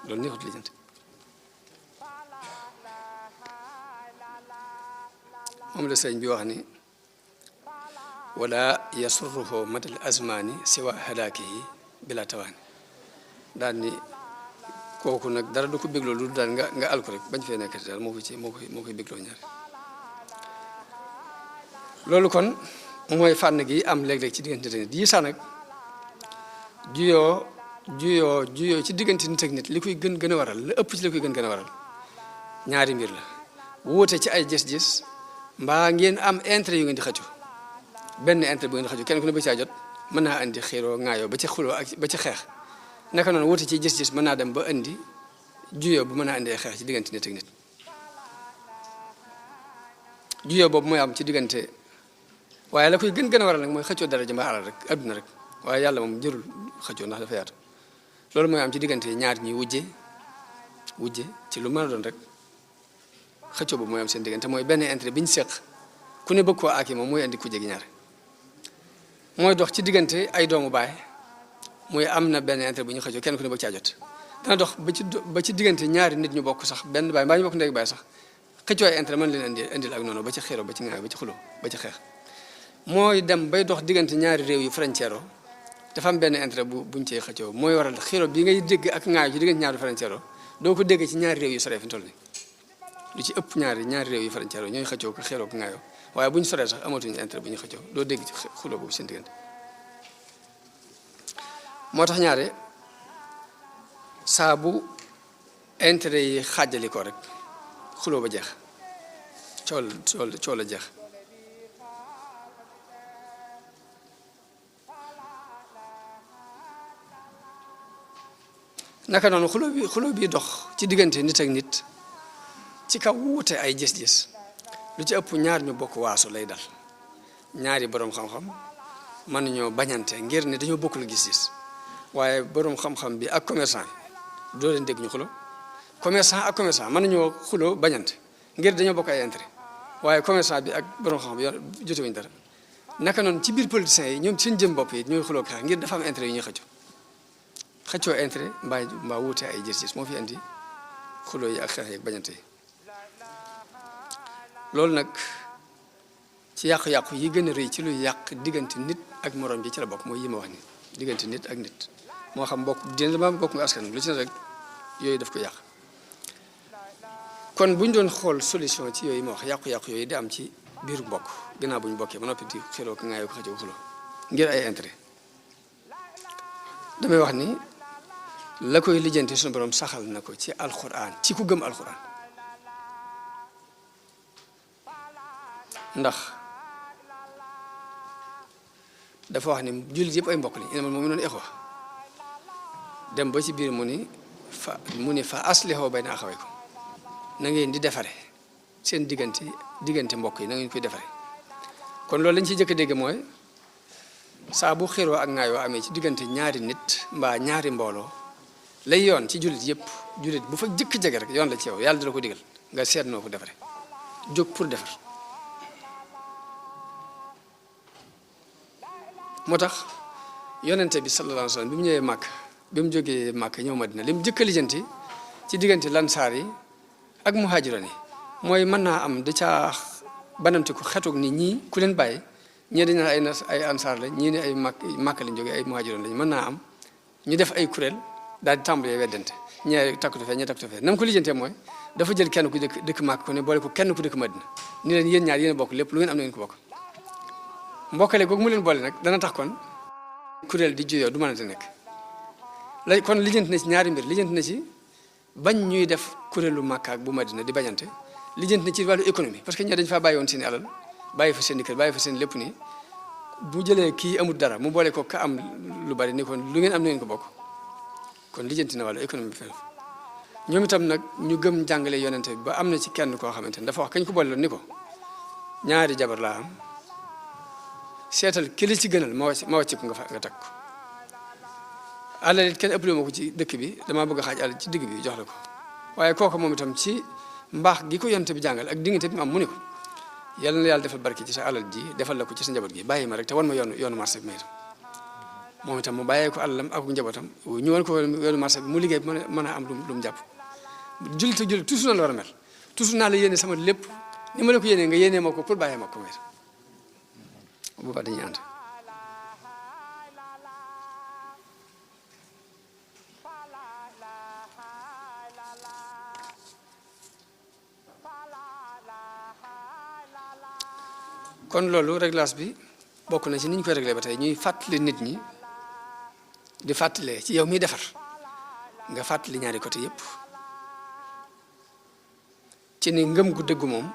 loolu neexut lijjanti moom la sëñ bi wax ni wala yasurruhu madal azmani siwa halakihi bila tawaani daal ni kooku nag dara du ko bégloo lu daal nga alko rek bañ fee nekkati daal moo koy bégloo ñaar loolu kon mooy fànn gi am léeg-léeg ci diggante nit yi sax nag juyoo ci diggante nit ak nit li koy gën a waral la ëpp ci li koy gën a waral ñaari mbir la wuute ci ay gis-gis mbaa ngeen am intérêt yu ngeen di xëccu benn intérêt bu ngeen di xëccu kenn ku ne ba caa jot mën naa andi xiiroo ŋaayoo ba ci xuloo ak ba ci xeex naka noonu wuute ci gis-gis mën naa dem ba indi juyoo bu mën a andi ay xeex ci diggante nit ak nit juyoo boobu mooy am ci diggante waaye la koy gën a waral nag mooy xëccoo daraja mbaa alal rek adduna rek waaye yàlla moom jërul xëccoo ndax dafa yaatu loolu mooy am ci diggante ñaar ñi wujje ci lu mën a doon rek xëccoo boobu mooy am seen diggante mooy benn intérêt bi ñu seq ku ne bëgg koo aaki moom mooy indi ku jegi ñaar mooy dox ci diggante ay doomu baay muy am na benn intérêt bu ñu xëccoo kenn ku ne bëgg caa jot dana dox ba ci diggante ñaari nit ñu bokk sax benn baay mbaa ñu bokk ndey baay sax xëccoo ay intérêt mën leen indil ak noonu ba ci xeeroo ba ci ŋaay ba ci xuloo ba ci xeex mooy dem bay dox diggante ñaari réew yu frontière dafa am benn intérêt buñ cee xëccoo mooy waral xeeroo bi ngay dégg ak ŋaay ci diggante ñaari frontière doo ko dégg ci ñaari réew yu soree fi mu toll nii lu ci ëpp ñaari réew yu frontière ñooy xëccoo ko xeeroo ko ŋaayoo waaye bu ñu soree sax amatuñu intérêt bu ñu xëccoo doo dégg ci xuloo boobu seen diggante moo tax ñaare saa bu intérêt yi xaajali ko rek xuloo ba jeex cool la jeex naka noonu xuloo bi dox ci diggante nit ak nit ci kaw wuute ay gis-gis lu ci ëpp ñaar ñu bokk waasu lay dal ñaari boroom xam-xam mën nañoo bañante ngir ne dañoo bokkul gis-gis waaye boroom xam-xam bi ak commerçant bi doo leen dégg ñu xulo commerçant ak commerçant mën nañoo xulo bañante ngir dañoo bokk ay intérêt waaye commerçant bi ak boroom xam-xam bi jotewuñu dara naka noonu ci biir politiciens yi ñoom seen jëm bopp yi ñooy xuloo xeex ngir dafa am intérêt yu ñuy xëccoo intérêt mbaa wuute ay gis-gis moo fi indi xuloo yi ak xeex yi ak bañante yi loolu nag ci yàqu-yàqu yi gën a rëy ci luy yàq diggante nit ak morom ji ci la bokk mooy yi ma wax ni diggante nit ak nit moo xam bokk dina dama bokk nga askan lu ci ne rek yooyu daf ko yàq kon bu ñu doon xool solution ci yooyu ma wax yàqu-yàqu yooyu di am ci biir mbokk ginnaaw bu ñu bokkee ba noppi di xiroo ko ngaayoo ko xëccoo xuloo ngir ay intérêt damay wax ni la koy lijjanti suñu borom saxal na ko ci alxuraan ci ku gëm alxuraan ndax dafa wax ni jullit yëpp ay mbokk lañ innamal mu'minuuna ixwa dem ba ci biir mu ni fa aslihu bayna axawaykum na ngeen di defare seen diggante mbokk yi na ngeen koy defare kon loolu lañ ci jëkk a dégg mooy saa bu xiroo ak ngaayoo amee ci diggante ñaari nit mbaa ñaari mbooloo lay yoon ci jullit yëpp jullit bu fa jëkk jege rek yoon la ci yow yàlla dina ko digal nga seet noo ko defare jóg pour defar moo tax yonente bi sallallahu alayhi wa sallam bi mu ñëwee màkk bi mu jógee màkk ñëw madina li mu jëkk a lijjanti ci diggante lansaar yi ak muhaajiroon yi mooy mën naa am da caa banamti ko xetoog ni ñii ku leen bàyyi ñii dañu naan ay ansaar lañ ñii ne ay màkk lañ jógee ay muhaajiroon lañ mën naa am ñu def ay kuréel daal di tàmbalee weddante ñee takkatu fee ñee takkatu fee nam ko lijjantee mooy dafa jël kenn ku dëkk màkk ko ne boole ko kenn ku dëkk madina ni leen yéen ñaar yéen a bokk lépp lu ngeen am na ngeen ko bokk mbokkale googu mu leen boole nag dana tax kon kuréel di juyoo du mënante nekk lay kon lijjanti na ci ñaari mbir lijjanti na ci bañ ñuy def kuréelu Makka ak bu Madina di bañante lijjanti na ci wàllu économie parce que ñee dañ faa bàyyi woon seen alal bàyyi fa seen kër bàyyi fa seen lépp nii bu jëlee kii amul dara mu boole ko ka am lu bari ni kon lu ngeen am na ngeen ko bokk kon lijjanti na wàllu économie bi fenn ñoom itam nag ñu gëm jàngale yonente bi ba am na ci kenn koo xamante ne dafa wax kañ ko boole loon ni ko ñaari jabar laa am seetal ki li ci gënal ma wàcc ko nga takk ko alal it kenn ëppale ma ko ci dëkk bi damaa bëgg a xaaj alal ci digg bi jox la ko waaye kooku moom itam ci mbaax gi ko yonte bi jàngal ak dignité bi mu am mu ni ko yàlla na yàlla defal barki ci sa alal ji defal la ko ci sa njaboot gi bàyyi ma rek te wan ma yoonu marché bi ma itam moom itam mu bàyyee ko alalam ak njabootam ñu wan ko yoonu marché bi mu liggéey bi mën a am lu mu jàpp jullit toujours na la war a mel toujours naa la yéene sama lépp ni ma la ko yéenee nga yéenee ma ko pour bàyyee ma ko ma itam boobaa dañuy ànd kon loolu réglage bi bokk na ci ni ñu koy réglé ba tey ñuy fàttali nit ñi di fàttalee ci yow miy defar nga fàttali ñaari côté yépp ci ni ngëm gu dëggu moom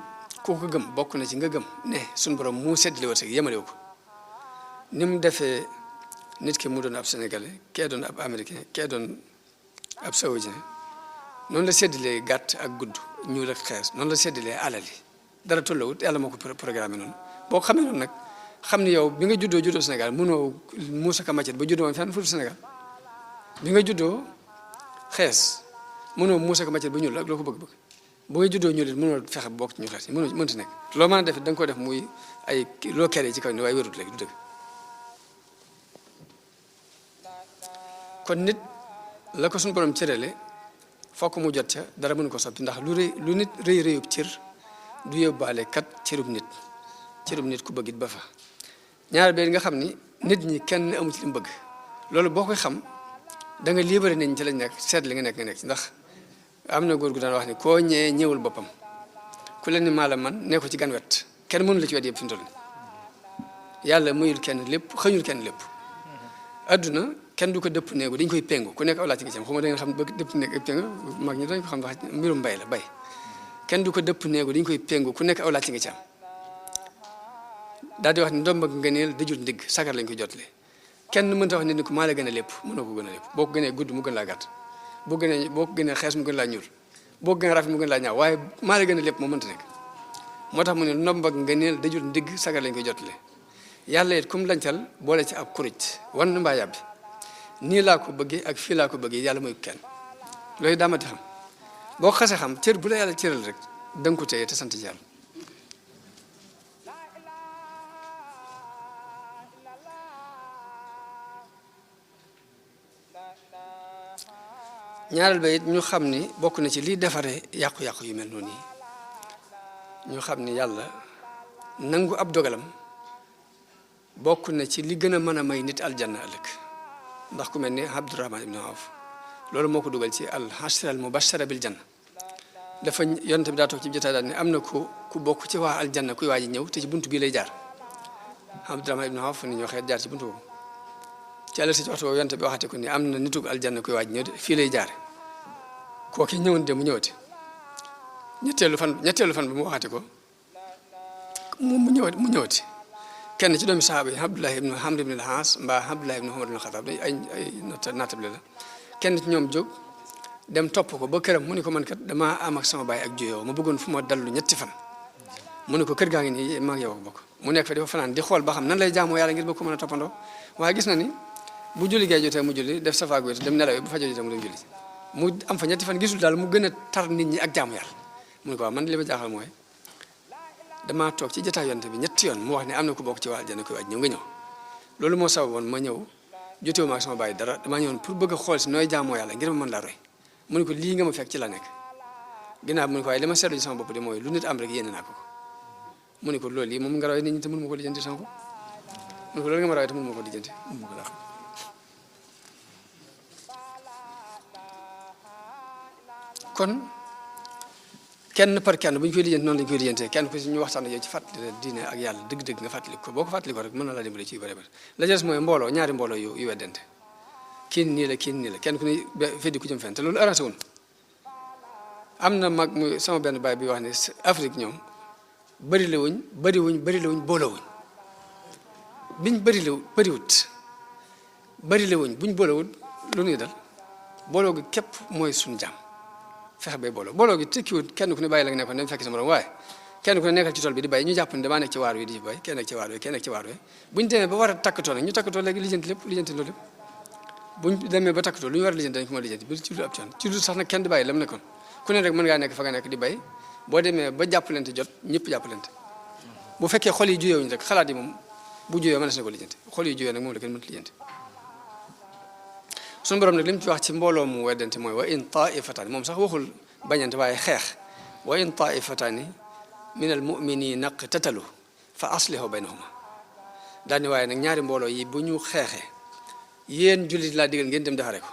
ku ko gëm bokk na ci nga gëm ne suñu borom mu seddali wërsëg yemalewu ko ni mu defee nit ki mu doon ab sénégalais kee doon ab américain kee doon ab saoudien noonu la seddalee gàtt ak gudd ñuul ak xees noonu la seddalee alal yi dara tollawut yàlla moo ko programme noonu boo ko xamee noonu nag xam ni yow bi nga juddoo Sénégal mënoo muusa ka macet ba juddoo woon fenn fu Sénégal bi nga juddoo xees mënoo muusa ko matière ba ñuul ak loo ko bëgg-bëgg bu nga juddoo ñuul it mënoo fexe bokk ci ñu xees yi mënta nekk loo mën a def da nga ko def muy ay loo kere ci kaw ni waaye wérut léegi du dëgg kon nit la ko suñu borom cërale fokk mu jot ca dara mënu ko soppi ndax lu nit rëy rëyub cër du yóbbaale kat cërub nit ku bëgg it ba fa ñaar bee nga xam ni nit ñi kenn amu ci li mu bëgg loolu boo koy xam da nga libéré nit ñi ci lañ nekk seet li nga nekk ci ndax am na góor gu daan wax ni koo ñëwee ñëwul boppam ku leen ni maa la man ne ko ci gan wet kenn mënu la ci wet yëpp fi mu toll nii yàlla muyul kenn lépp xëñul kenn lépp adduna kenn du ko dëpp néegu dañ koy péngu ku nekk aw laa ci nga ci am xaw ma da ngeen xam bëgg dëpp néeg ak péngu mag ñi dañ ko xam wax mbirum bay la bay kenn du ko dëpp néegu dañ koy péngu ku nekk aw laa ci nga ci am daal di wax ni ndomb ak ngëneel dajul ndigg sagar lañ koy jotlee kenn mënta wax nit ni ko maa la gën a lépp mënoo ko gën a lépp boo ko gënee gudd mu gën laa gàtt boo ko gënee xees mu gën laa ñuul boo ko gënee rafet mu gën laa ñaaw waaye maa la gën a lépp moo mënta nekk moo tax mu ne ndomb ak ngëneel dajul ndigg sagar lañ koy jotlee yàlla it kum lancal boole ci ab kuruj wan na mbaa yàbbi nii laa ko bëggee ak fii laa ko bëggee yàlla mooy kenn loolu daamati xam boo ko xasee xam cër bu la yàlla cëral rek da nga ko téye te sant ci yàlla ñaareel ba it ñu xam ni bokk na ci liy defaree yàqu-yàqu yu mel noonu yi ñu xam ni yàlla nangu ab dogalam bokk na ci li gën a mën a may nit aljanna ëllëg ndax ku mel ni Abdurahman ibn Awf loolu moo ko dugal ci al-ashra al-mubashara bil janna dafa yonent bi daa toog ci jotaay daal ne am na ku bokk ci waa aljanna kuy waaji ñëw te ci buntu bii lay jaar Abdurahman ibn Awf ni ñoo xeet jaar ci buntu boobu ci àll si waxtu boobu yonent bi waxate ko ni am na nitug aljanna kuy waaji ñëw fii lay jaar kooki ñëwoon de mu ñëwati ñetteelu fan bi mu waxate ko mu ñëwati kenn ci doomi sahaaba yi Abdullah ibn Amr ibn al-As mbaa Abdullah ibn Umar ibn al-Khattab ay naatable la kenn ci ñoom jóg dem topp ko ba këram mu ni ko man kat damaa am ak sama baay ak juyoo ma bëggoon fu ma dallu ñetti fan mu ni ko kër gaa ngi nii maa ngi yow ak bokk mu nekk fa di fa fanaan di xool ba xam nan lay jaamoo yàlla ngir ba ko mën a toppandoo waaye gis na ni bu julli gay jotee mu julli def safaak wéetu dem nelaw bu fajo jotee mu dem julli mu am fa ñetti fan gisul daal mu gën a tar nit ñi ak jaamu yàlla mu ni ko waaw man li ma jaaxal mooy damaa toog ci jotaay yonte bi ñetti yoon mu wax ne am na ku bokk ci waa aljanna koy waaj ñëw nga ñëw loolu moo sababoon ma ñëw jotewu ma ak sama baay dara damaa ñëwoon pour bëgg a xool si nooy jaamoo yàlla ngir ma mën laa roy mu ne ko lii nga ma fekk ci la nekk ginnaaw mu ne ko waaye li ma seetlu ci sama bopp de mooy lu nit am rek yéene naa ko mu ne ko loolu yi moom nga roy nit ñi te mënu ma ko lijjanti sama bopp mu ne ko loolu nga ma roy te mënu ma ko lijjanti mënu ma ko laa xam kon kenn par kenn bu ñu koy lijjanti noonu lañu koy lijjantee kenn ku si ñu waxtaan ak yow ci fàttali diine ak yàlla dëgg-dëgg nga fàttali ko boo ko fàttali ko rek mën na laa dimbali ci yu bëri bëri la des mooy mbooloo ñaari mbooloo yu weddante kii nii la kenn ku ne feddi ku jëm fenn te loolu arrangé wun am na mag muy sama benn baay bi wax ne Afrique ñoom bëri la wuñ booloo wuñ biñ bëriwut buñ boolowut lu ñuy dal booloo gi képp mooy suñu jàmm fexe bay booloo gi tekkiwut kenn ku ne bàyyi la nga nekkoon dem fekk sa morom waaye kenn ku ne nekkal ci tool bi di bay ñu jàpp ne damaa nekk ci waar wi di bay kenn nekk ci waar wi buñ demee ba war a takkatoo nag ñu takkatoo léegi lijjanti loolu lépp buñ demee ba takkatoo lu ñu war a lijjanti dañ ko mën a lijjanti bi ci lu ab coono ci lu sax nag kenn di bàyyi lam nekkoon ku ne rek mën ngaa nekk fa nga nekk di bay boo demee ba jàppalante jot ñëpp jàppalante bu fekkee xol yi juyewuñ rek xalaat yi moom bu juyee mën na ko lijjanti xol yi juyee nag moom la kenn mënut lijjanti suñu borom nag li mu ci wax ci mbooloo mu weddante mooy wa in taifataani moom sax waxul bañante waaye xeex wa in taifataani min al muminina iqtatalu fa aslihu baynahuma daal ni waaye nag ñaari mbooloo yi bu ñu xeexee yéen jullit laa digal ngeen dem defaree ko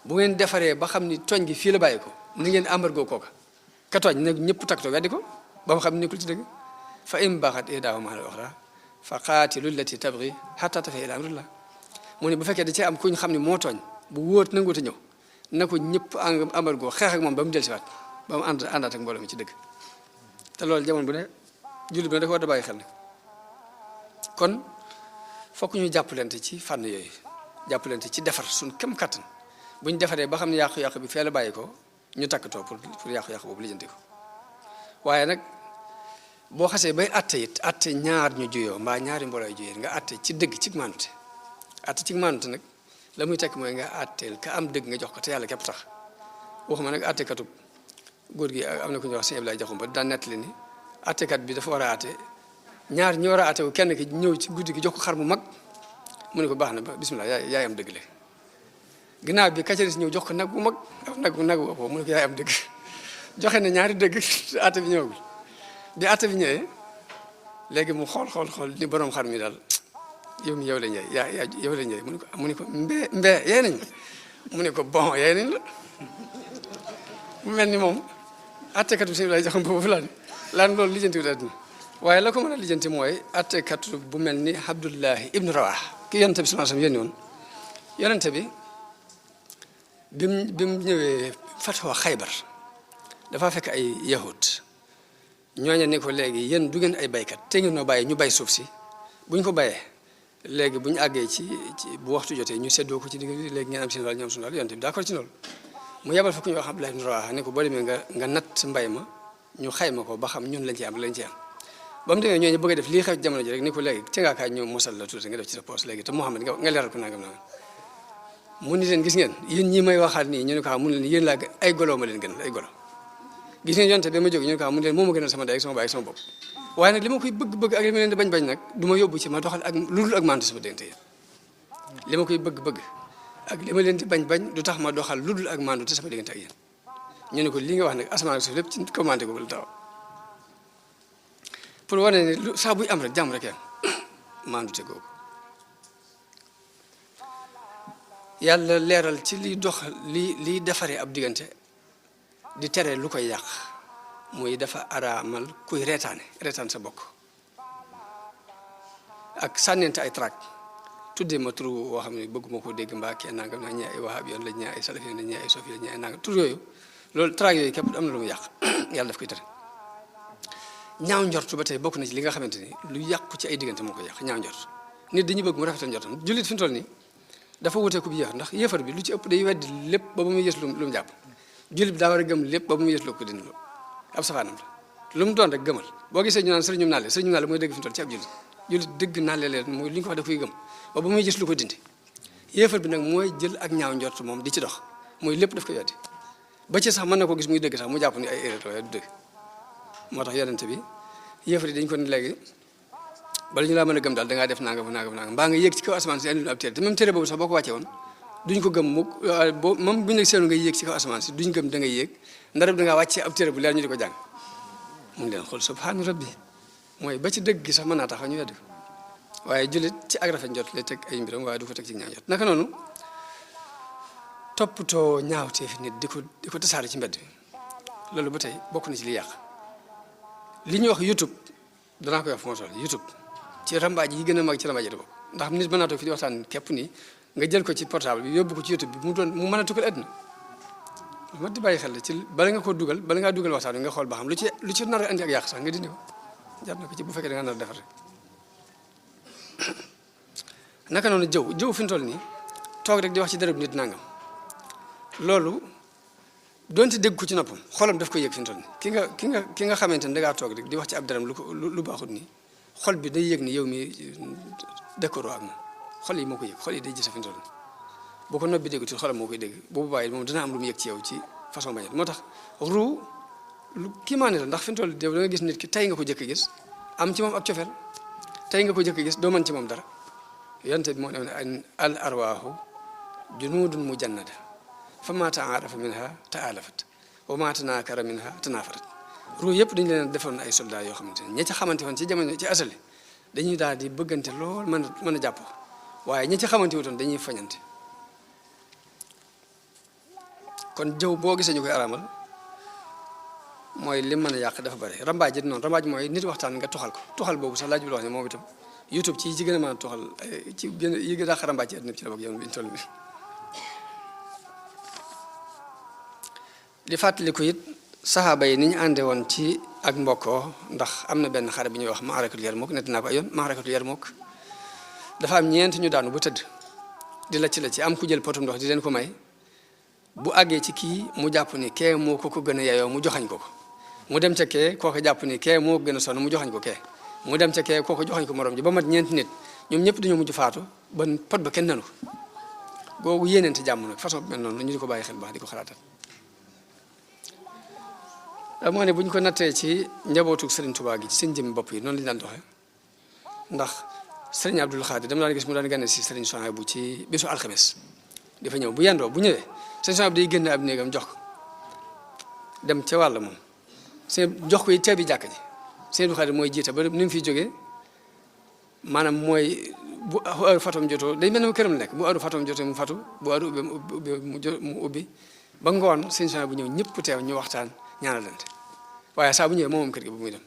bu ngeen defaree ba xam ni tooñ gi fii la bàyyi ko ni ngeen embargo kooka ka tooñ nag ñëpp takkatoo weddi ko ba mu xam ne nekkul ci dëgg fa in baxat ihdaahuma ala al-uxra fa qaatilu llati tabgi hatta tafiya ila amrillah mu ne bu fekkee da cee am ku ñu xam ne moo tooñ bu wóot nanguut a ñëw na ko ñëpp embargo xeex ak moom ba mu dellusiwaat ba mu àndaat ak mbooloo mi ci dëgg te loolu jamono bu ne jullit bi ne dafa war a bàyyi xel nag kon fokk ñu jàppalante ci fànn yooyu jàppalante ci defar suñ kem kattan bu ñu defaree ba xam ne yàqu-yàqu bi fee la bàyyi ko ñu takkatoo pour yàqu-yàqu boobu lijjanti ko waaye nag boo xasee bay atte it atte ñaar ñu juyoo mbaa ñaari mbooloo yu juyee nga atte ci dëgg ci maanute atte ci maanute nag la muy tekk mooy nga àtteel ka am dëgg nga jox ko te yàlla képp tax waxuma nag àttekatub góor gi am na ku ñuy wax sëñ Abdoulaye Diakhoumpa daan nettali ni àttekat bi dafa war a àtte ñaar ñi war a àtte wu kenn ki ñëw ci guddi gi jox ko xar mu mag mu ne ko baax na ba bismillah yaay am dëgg le ginnaaw bi kacari si ñëw jox ko nag bu mag nag bu mu ne ko yaay am dëgg joxe na ñaari dëgg àtte bi ñëwagul bi àtte bi ñëwee léegi mu xool ni borom xar mi daal yow mi yow la ñëw yow la ñëw mu ne ko mbee yee nañ mu ne ko bon yee nañ la mu mel ni moom attekatu si lay joxam boobu laan loolu lijjanti wut àddina waaye la ko mën a lijjanti mooy attekatu bu mel ni Abdullahi ibnu Rawah ki yonente bi sallallahu alayhi wasallam yonente bi bi mu ñëwee fatwa Xaybar dafa fekk ay yahud ñooñu ne ko léegi yéen du ngeen ay baykat te ngeen noo bàyyi ñu bay suuf si buñ ko bayee léegi bu ñu àggee ci bu waxtu jotee ñu seddoo ko ci digg léegi ngeen am seen wàll ñu am suñu wàll yonente bi d'accord ci loolu mu yebal fa ku ñuy wax Abdullah ibn Rawaha ne ko boo demee nga natt mbay ma ñu xayma ko ba xam ñun lañ ci am lañ ci am ba mu demee ñooñu bëgg a def lii xew ci jamono ji rek ni ko léegi ci ngaa kaay ñëw mosal la tuuti nga def ci sa poos léegi te Muhammad nga leeral ko nangam mu ni leen gis ngeen yéen ñi may waxaat nii ñu ne ko xam mu ne leen yéen laa ay golo ma leen gën ay golo gis ngeen yonte ba ma jóg ñu ne ko xam mu ne leen moo ma gënal sama day ak sama baay ak sama bopp waaye nag li ma koy bëgg-bëgg ak li ma leen di bañ-bañ nag du ma yóbbu ci ma doxal ak lu dul ak mantu sama diggante yéen li ma koy bëgg-bëgg ak li ma leen di bañ-bañ du tax ma doxal lu dul ak mantu te sama diggante ak yéen ñu ne ko li nga wax nag asamaan ak suuf lépp ci commandé ko ba lu taw pour wane ne lu saa buy am rek jàmm rek yam mantu te googu yàlla leeral ci liy doxal liy defaree ab diggante di tere lu koy yàq muy dafa araamal kuy reetaan sa bokk ak sànnente ay trac tuddee ma tur woo xam ne bëgguma ko dégg mbaa kenn nangam naa ñii ay wahab yoon la ñii ay salaf yoon la ñii ay sofi la ñii ay nangam tur yooyu loolu trac yooyu képp am na lu mu yàq yàlla daf koy tere ñaaw njortu ba tey bokk na ci li nga xamante ni lu yàqu ci ay diggante moo ko yàq ñaaw njort nit dañuy bëgg mu rafetal njortam jullit fi mu toll nii dafa wutee ku bi yéefar ndax yéefar bi lu ci ëpp day weddi lépp ba ba muy yës lu mu jàpp jullit bi daa war a gëm lépp ba ba muy yës lu ko dindi ab safaanam la lu mu doon rek gëmal boo gisee ñu naan sëriñum naale mooy dëgg fi mu toll ci ab jullit dëgg naale leen mooy li ñu ko wax da koy gëm ba ba muy gis lu ko dindi yéefar bi nag mooy jël ak ñaaw njort moom di ci dox mooy lépp daf koy weddi ba ci sax mën na ko gis muy dëgg sax mu jàpp ni ay erreur waaye du dëgg moo tax yonente bi yéefar yi dañ ko ne léegi bala ñu laa mën a gëm daal dangaa def nangam mbaa nga yéeg ci kaw asamaan si indi ab téere te même téere boobu sax boo ko wàccee woon duñ ko gëm mukk boo moom buñu la seenu nga yéeg ci kaw asamaan si duñ gëm da ngay yéeg ndarab dangaa wàccee ab téere bu leer ñu di ko jàng mun leen xool subhaana rabbi mooy ba ci dëgg gi sax mën naa tax ñu weddi ko waaye jullit ci ak rafet njot lay teg ay mbiram waaye du ko teg ci ñaaw njot naka noonu toppatoo ñaawteefi nit di ko tasaare ci mbedd bi loolu ba tey bokk na ci li yàq li ñuy wax YouTube danaa koy wax fu ma toll YouTube ci rambaaj yi gën a mag ci rambaaj yi da bokk ndax nit mën naa toog fi di waxtaan képp nii nga jël ko ci portable bi yóbbu ko ci YouTube bi mu mën a tukkal àddina lu mat di bàyyi xel ci bala nga ko dugal bala ngaa dugal waxtaan bi nga xool ba xam lu ci nar a andi ak yàq sax nga dindi ko jar na ko ci bu fekkee da nga nar a defar rek naka noonu jëw fi mu toll nii toog rek di wax ci dërëb nit nangam loolu doonte dégg ko ci noppam xolam daf koy yëg fi mu toll nii ki nga xamante ne dangaa toog rek di wax ci ab dërëm lu baaxut nii xol bi day yëg ni yow mi décoroo ak moom xol yi moo ko yëg xol yi day gis fi mu toll nii boo ko noppi dégg ci xolam moo koy dégg boobu bàyyi moom dina am lu mu yëg ci yow ci façon bañet moo tax ruu lu kii maa ne la ndax fi mu toll da nga gis nit ki tey nga ko jëkk gis am ci moom ab cofeel tey nga ko jëkk gis doo mën ci moom dara yonte bi moo ne al arwaahu junudun mujannada fa ma taarafa minha taalafat wa ma tanaakara minha tanaafarat ruu yëpp dañu leen defoon ay soldats yoo xamante ne ña ca xamante woon ci jamono ci asali dañuy daal di bëggante lool mën a jàpp waaye ña ca xamante wutoon dañuy fañante kon jëw boo gisee ñu koy araamal mooy lim mën a yàq dafa bëri rambaaj it noonu rambaaj mooy nit waxtaan nga toxal boobu sax laaj bi la wax ne moom itam YouTube ci gën a mën a toxal ci gën a yi gën a dàq rambaaj ci àddina bi ci la bokk yoon bi ñu toll bi di fàttaliku it saxaaba yi ni ñu ànde woon ci ak mbokkoo ndax am na benn xare bi ñuy wax maarakatul Yarmuk nett naa ko ay yoon maarakatul Yarmuk dafa am ñeent ñu daanu bu tëdd di la ci am ku jël potum ndox di leen ko may bu àggee ci kii mu jàpp ni kee moo ko gën a yeyoo mu joxañ ko mu dem ca kee kooku jàpp ni kee moo ko gën a sonn mu joxañ ko kee mu dem ca kee kooku joxañ ko morom ji ba mat ñeenti nit ñoom ñëpp dañoo mujj faatu ba pot ba kenn nanu googu yéeneente jàmm nag façon mel noonu ñu di ko bàyyi xel baax di ko xalaatal moo ne bu ñu ko nattee ci njabootu Serigne Touba gi ci seen jëm bopp yi noonu lañu daan doxee ndax Serigne Abdoul Khadir dama daan gis mu daan gane si Serigne Souhaïbou ci bésu alxames dafa ñëw bu yendoo bu ñëwee Serigne Souhaïbou day génn ab néegam jox ko dem ca wàll moom seen jox ko yi teebi jàkk ji Serigne Abdoul Khadir mooy jiite ba ni mu fiy jógee maanaam mooy bu heure fatom jotoo day mel ne këram la nekk bu heure fatom jotoo mu fatu bu heure ubbi mu ubbi ba ngoon Serigne Souhaïbou bu ñëw ñëpp teew ñu waxtaan ñaanalante waaye saa bu ñëwee moom kër gi bu muy dem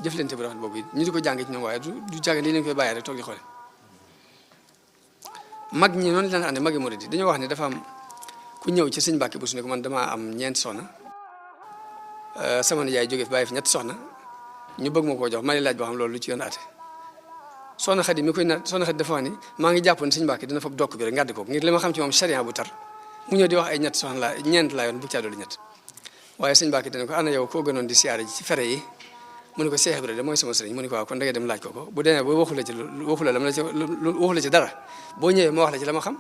jëflante bu rafet boobu it ñu di ko jàng ci ñoom waaye du jàng lii lañ koy bàyyi rek toog di xoole mag ñi noonu lañ àndee magi murid yi dañoo wax ne dafa am ku ñëw ci sëñ Mbàkke bu su ne ko man damaa am ñeenti soxna sama nijaay jógee fi bàyyi fi ñetti soxna ñu bëgg ma koo jox ma ne laaj boo xam loolu lu ci yoon ate soxna Xadi mi koy na soxna Xadi dafa wax ni maa ngi jàppoon sëñ Mbàkke dina fab dokk bi rek ngàdd ko ngir li ma xam ci moom charia bu tar mu ñëw di wax ay ñett soxna la ñeent laa yoon bu caa doolu ñett waaye sëñ Mbàkke dana ko ana yow koo gënoon di siyaare ji ci fere yi mu ne ko Cheikh Ibrahima mooy sama sëriñ mu ne ko waaw kon da ngay dem laaj ko ko bu demee ba waxu la ci dara boo ñëwee ma wax la ci la ma xam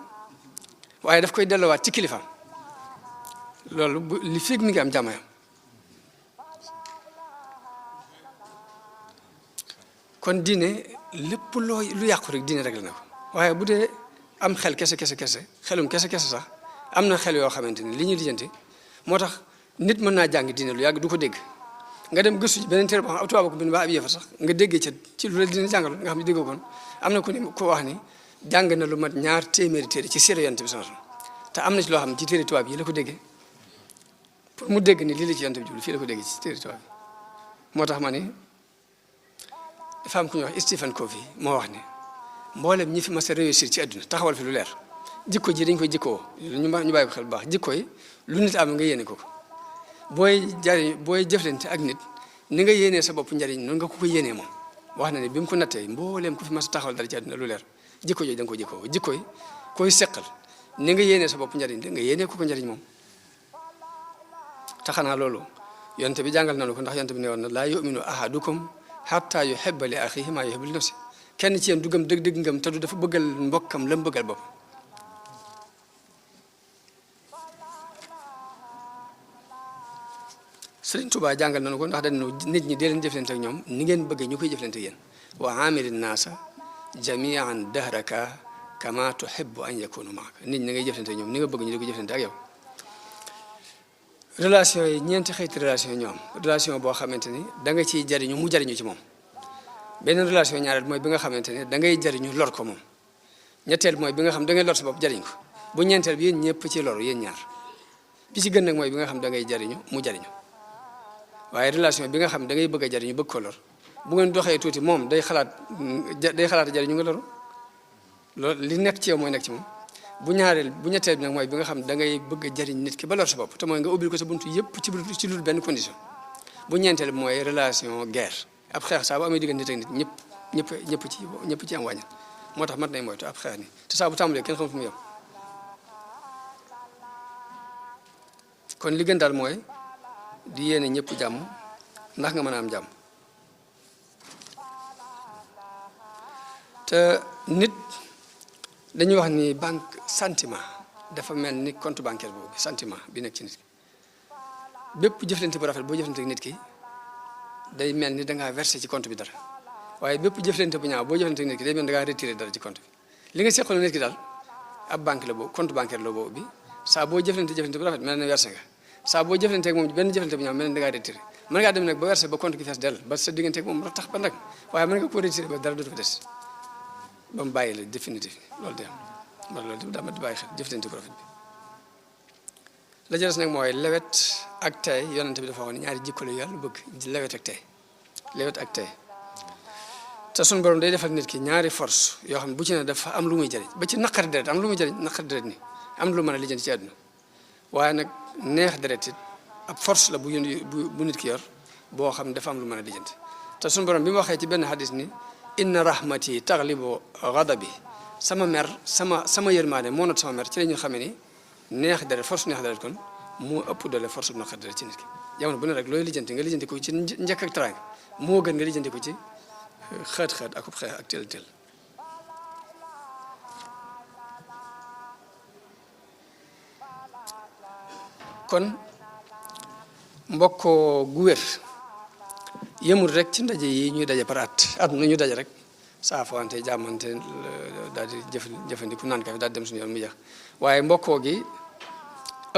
waaye daf koy delloowaat ci kilifaam loolu bu li fekk mi ngi am jàmmayam kon diine lépp lu yàqu rek diine rek la na ko waaye bu dee am xel kese xelum kese sax am na xel yoo xamante ni li ñuy lijjanti moo tax nit mën naa jàng diine lu yàgg du ko dégg nga dem gëstu ci beneen téere boo xam ab tubaab ko bind ba ab yéefar sax nga déggee ci lu la dina jàngal nga xam ne déggoo kon am na ku wax ni jàng na lu mat 200 téere ci siira Yonent bi sallallahu alayhi wasallam te am na ci loo xam ne ci téere tubaab yi la ko déggee pour mu dégg ni lii la ci Yonent bi jublu fii la ko déggee ci téere tubaab yi moo tax ma ni dafa am ku ñuy wax Stephen Covey moo wax ni mboolem ñi fi mas a réussir ci àdduna taxawal fi lu leer jikko ji dañ koy jikkoo ñu bàyyi ko xel bu baax jikko yi lu nit am nga yéene ko booy jëflante ak nit ni nga yéenee sa bopp njariñ noonu nga ko yéenee moom wax na ne bi mu ko nattee mbooleem ku fi mas a taxawal dara ci àdduna lu leer jikko jooju da nga ko jikkoo jikko yi koy seqal ni nga yéenee sa bopp njariñ nga yéenee ko njariñ moom te xanaa loolu yonte bi jàngal nañu ko ndax yonte bi ne woon na laa yuminu ahadukum hatta yuhibba li axihi maa yuhibbu li nafsi kenn ci yéen du gëm dëgg ngëm te du dafa bëggal mbokkam la mu bëggal bopp Sëriñ Tuubaa jàngal nañu ko ndax dañu nit ñi dee leen jëflante ak ñoom ni ngeen bëggee ñu koy jëflante ak yéen wa aamilin naasa jamian dahraka kama tuhibbu an yakunu maaka nit ñi ngay jëflante ak ñoom ni nga bëgg ñu di ko jëflante ak yow relation yi ñeenti xeeti relation ñoo am relation boo xamante ni da nga ciy jariñu mu jariñu ci moom beneen relation ñaareel mooy bi nga xamante ne da ngay jariñu lor ko moom ñetteel mooy bi nga xam da ngay lor sa bopp jariñ ko bu ñeenteel bi yéen ñëpp ci loru yéen ñaar bi ci gën nag mooy bi nga xam da ngay jariñu mu jariñu waaye relation bi nga xam da ngay bëgg a jariñu bëgg ko lor bu ngeen doxee tuuti moom day xalaat jariñu nga loru loolu li nekk ci yow mooy nekk ci moom bu ñetteel bi nag mooy bi nga xam da ngay bëgg a jariñ nit ki ba lor sa bopp te mooy nga ubbil ko sa buntu yëpp ci lu benn condition bu ñeenteel bi mooy relation guerre ab xeex saa bu amee diggante nit ak nit ñëpp ci am wàññi moo tax mat nay moytu ab xeex ni te saa bu tàmbalee kenn xamut fu mu yem kon li gën daal mooy di yéene ñëpp jàmm ndax nga mën a am jàmm te nit dañuy wax ni banque sentiment dafa mel ni compte bancaire boobu sentiment bi nekk ci nit ki bépp jëflante bu rafet boo jëflante ak nit ki day mel ni da ngaa versé ci compte bi dara waaye bépp jëflante bu ñaaw boo jëflante ak nit ki day mel ni da ngaa retiré dara ci compte bi li nga seqal nit ki daal ab banque la boobu compte bancaire la boobu bi saa boo jëflante bu rafet mel na versé nga saa boo jëflante ak moom benn jëflante bu ñaaw mel ni da ngaa retiré mën ngaa dem nag ba versé ba compte gi fees dell ba sa diggante ak moom tax ba nag waaye mën nga ko retiré ba dara dootu fa des ba mu bàyyi la définitif loolu de am loolu daa ma di bàyyi xel jëflante ko rafet bi la jëles nag mooy lewet ak tey yonente bi dafa waxoon ñaari jikko la yàlla bëgg lewet ak tey te suñu borom day defal nit ki ñaari force yoo xam ne bu ci ne dafa am lu muy jëriñ ba ci naqari deret am lu muy jëriñ naqari deret ni am lu mën a lijjanti ci àdduna waaye nag neex deret it ab force la bu nit ki yor boo xam ne dafa am lu mën a lijjanti te suñu borom bi mu waxee ci benn hadis ni inna rahmati taglibu ghadabi sama mer sama yërmaane moo not sama mer ci la ñu xamee ni neex deret force neex deret kon moo ëpp doole force bu naqari deret ci nit ki jamono bu ne rek looy lijjanti nga lijjanti ko ci njëkk ak teraanga moo gën nga lijjanti ko ci xeet akub xeex ak teel kon mbokkoo gu wér yëmul rek ci ndaje yi ñuy daje par at nu ñu daje rek saafowante jàmmante daal di jëfandiku naan kafe daal di dem suñu yoon mu jeex waaye mbokkoo gi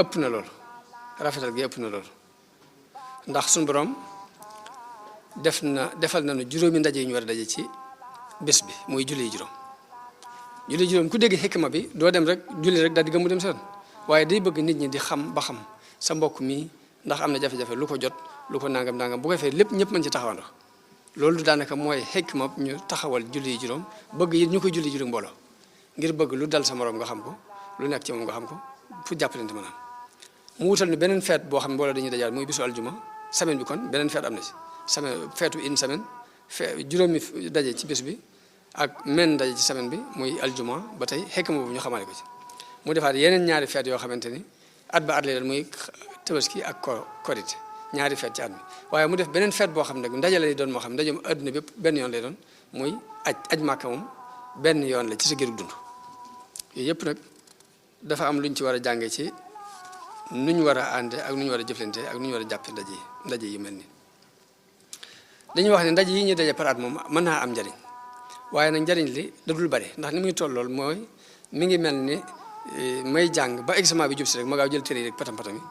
ëpp na loolu rafetal gi ëpp na loolu ndax suñu borom defal nañu juróomi ndaje yi ñu war a daje ci bés bi muy julli juróom ku dégg xikma bi doo dem rek julli rek daal di gëmmu dem seen waaye day bëgg nit ñi di xam ba xam sa mbokk mi ndax am na jafe-jafe lu ko jot lu ko nangam bu ko fee lépp ñëpp mën ci taxawandoo loolu daanaka mooy xikma ñu taxawal julli juróom bëgg yi ñu koy julli juróom mbooloo ngir bëgg lu dal sa morom nga xam ko lu nekk ci moom nga xam ko fu jàppalante mën a am mu wutal ni beneen feet boo xam ne mbooloo dañuy dajaat muy bisu aljuma semaine bi kon beneen feet am na ci semaine feetu une semaine juróomi daje ci bés bi ak men daje ci semaine bi muy aljuma ba tey xikma boobu ñu xamale ko ci mu defaat yeneen ñaari feet yoo xamante ni at ba at lay doon muy tabaski ak korite ñaari feet ci at mi waaye mu def beneen feet boo xam ne ndaje lay doon moo xam ne ndaje adduna bépp benn yoon lay doon muy aj màkka moom benn yoon la ci sa gërug dund yooyu yëpp nag dafa am lu ñu ci war a jànge ci nu ñu war a ànde ak nu ñu war a jëflante ak nu ñu war a jàppe ndaje yu mel ni dañuy wax ne ndaje yi ñuy daje par at moom mën naa am njariñ waaye nag njariñ li dadul bare ndax ni muy toll lool mooy mi ngi mel ni may jàng ba examen bi jub si rek ma gaaw jël téere yi rek patam yi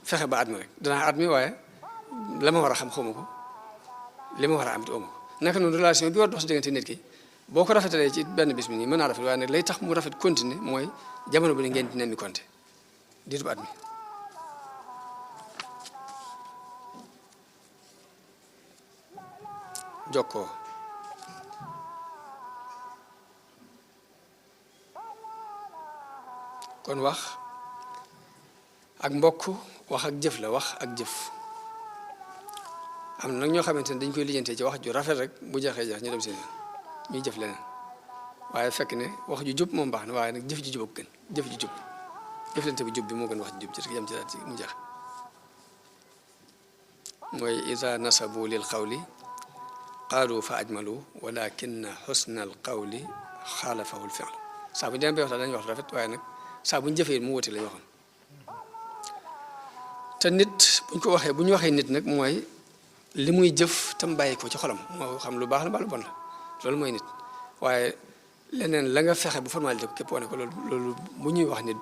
fexe ba at mi rek danaa at mi waaye la ma war a xam xawma ko li ma war a am it ooma ko naka noonu relation bi war dox si diggante nit ki boo ko rafetalee ci benn bis bi nii mën naa rafet waaye nag lay tax mu rafet continuer mooy jamono bi ni ngeen di nemmi konte diiru at mi jokkoo kon wax ak mbokk wax ak jëf la wax ak jëf am na nag ñoo xamante ne dañ koy lijjantee ci wax ju rafet rek bu jeexee jeex ñu dem seen ñuy jëf leneen waaye fekk ne wax ju jub moom baax na waaye nag jëf ju jub ak gën jëf ju jub jëflante bu jub bi moo gën wax ju jub ci rek yem ci daal ci mu jeex mooy ida nasabu lil qawli qaalu fa ajmalu walakinna xusna al qawli xaalafahu l fi'l saa bu ñu demee ba waxtaan dañuy wax rafet waaye nag saa bu ñu jëfee mu wuti la ñu waxoon te nit buñ ko waxee bu ñu waxee nit nag mooy li muy jëf tam bàyyi ko ci xolam moo xam lu baax la mbaa lu bon la loolu mooy nit waaye leneen la nga fexe bu formalité ko képp wane ko loolu bu ñuy wax nit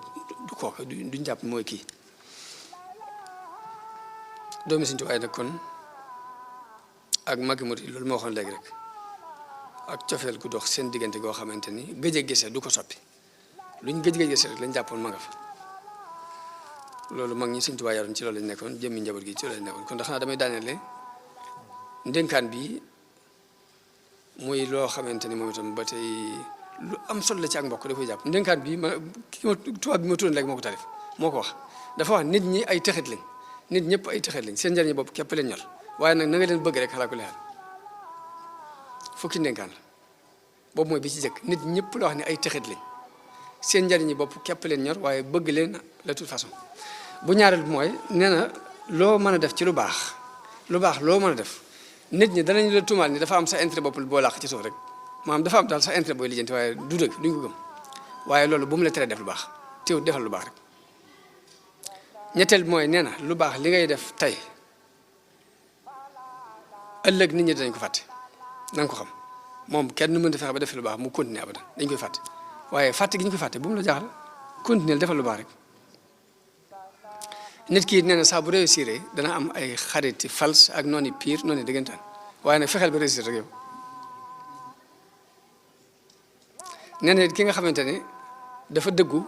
du kooku duñ jàpp mooy kii doomi Sëñ Tuubaa nag kon ak magi murid loolu moo waxoon léegi rek ak cofeel gu dox seen diggante goo xamante ni gëj a gisee du ko soppi luñ gëj gisee rek lañ jàppoon ma nga fa loolu mag ñi Sëñ Tuubaa yaroon ci loolu lañ nekkoon jëmmi njaboot gi ci loolu lañ nekkoon kon ndax naa damay daaneele ndénkaan bi muy loo xamante ni moom itam ba tey lu am solo la ci ak mbokk da koy jàpp ndénkaan bi tubaab bi ma tuddoon léegi moo ko tarif moo ko wax dafa wax nit ñi ay texit lañ nit ñëpp ay texit lañ seen njariñu bopp képp leen ñor waaye nag na nga leen bëgg rek xalaa ko leexal fukki ndénkaan la boobu mooy bi ci jëkk nit ñëpp la wax ne ay texit lañ seen njariñu bopp képp leen ñor waaye bëgg leen de toute façon bu ñaareel bi mooy nee na loo mën a def ci lu baax loo mën a def nit ñi danañ la tuumaal ni dafa am sa intérêt bopp boo làq ci suuf rek maanaam dafa am daal sa intérêt booy lijjanti waaye du dëgg duñ ko gëm waaye loolu bu mu la teree def lu baax teew defal lu baax rek ñetteel bi mooy nee na lu baax li ngay def tey ëllëg nit ñi danañ ko fàtte na nga ko xam moom kenn mën a fexe ba def lu baax mu continuer abadan dañ koy fàtte waaye fàtte gi ñu koy fàtte bu mu la jaaxal continuer defal lu baax rek nit ki nee na saa bu réussir dana am ay xariti fals ak noonu pire noonu dëggantaan waaye nag fexeel ba réussir rek yow nee na ki nga xamante ne dafa dëggu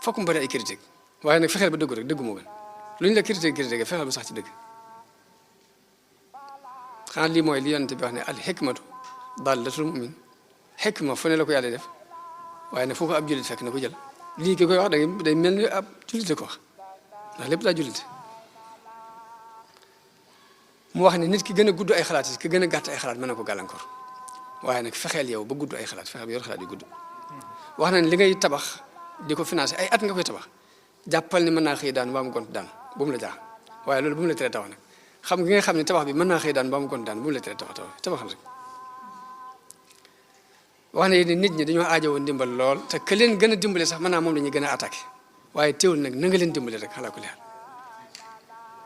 fokk mu bari ay critique waaye nag fexeel ba dëggu rek dëggu moo gën lu ñu la critique fexeel ba sax ci dëgg xanaa lii mooy li yonent bi wax ne al hikmatu dallatul mu'min hikma fu ne la ko yàlla def waaye nag foo ko ab jullit fekk na ko jël lii ki koy wax day mel ni ab jullit ko wax ndax lépp daa jullit mu wax ne nit ki gën a gudd ay xalaat yi ki gën a gàtt ay xalaat mën na ko gàllankoor waaye nag fexeel yow ba gudd ay xalaat fexeel ba yor xalaat yu gudd wax na ne li ngay tabax di ko financé ay at nga koy tabax jàppal ni mën naa xëy daan ba mu gont daan bu mu la jaax waaye loolu bu mu la tere tabax nag xam nga xam ne tabax bi mën naa xëy daan ba mu gont daan bu mu la tere tabaxal rek wax na nit ñi dañoo aajowoo ndimbal lool te que leen gën a dimbale sax mën naa moom la ñuy gën a attaqué waaye teewul nag na nga leen dimbale rek xalaa ko leer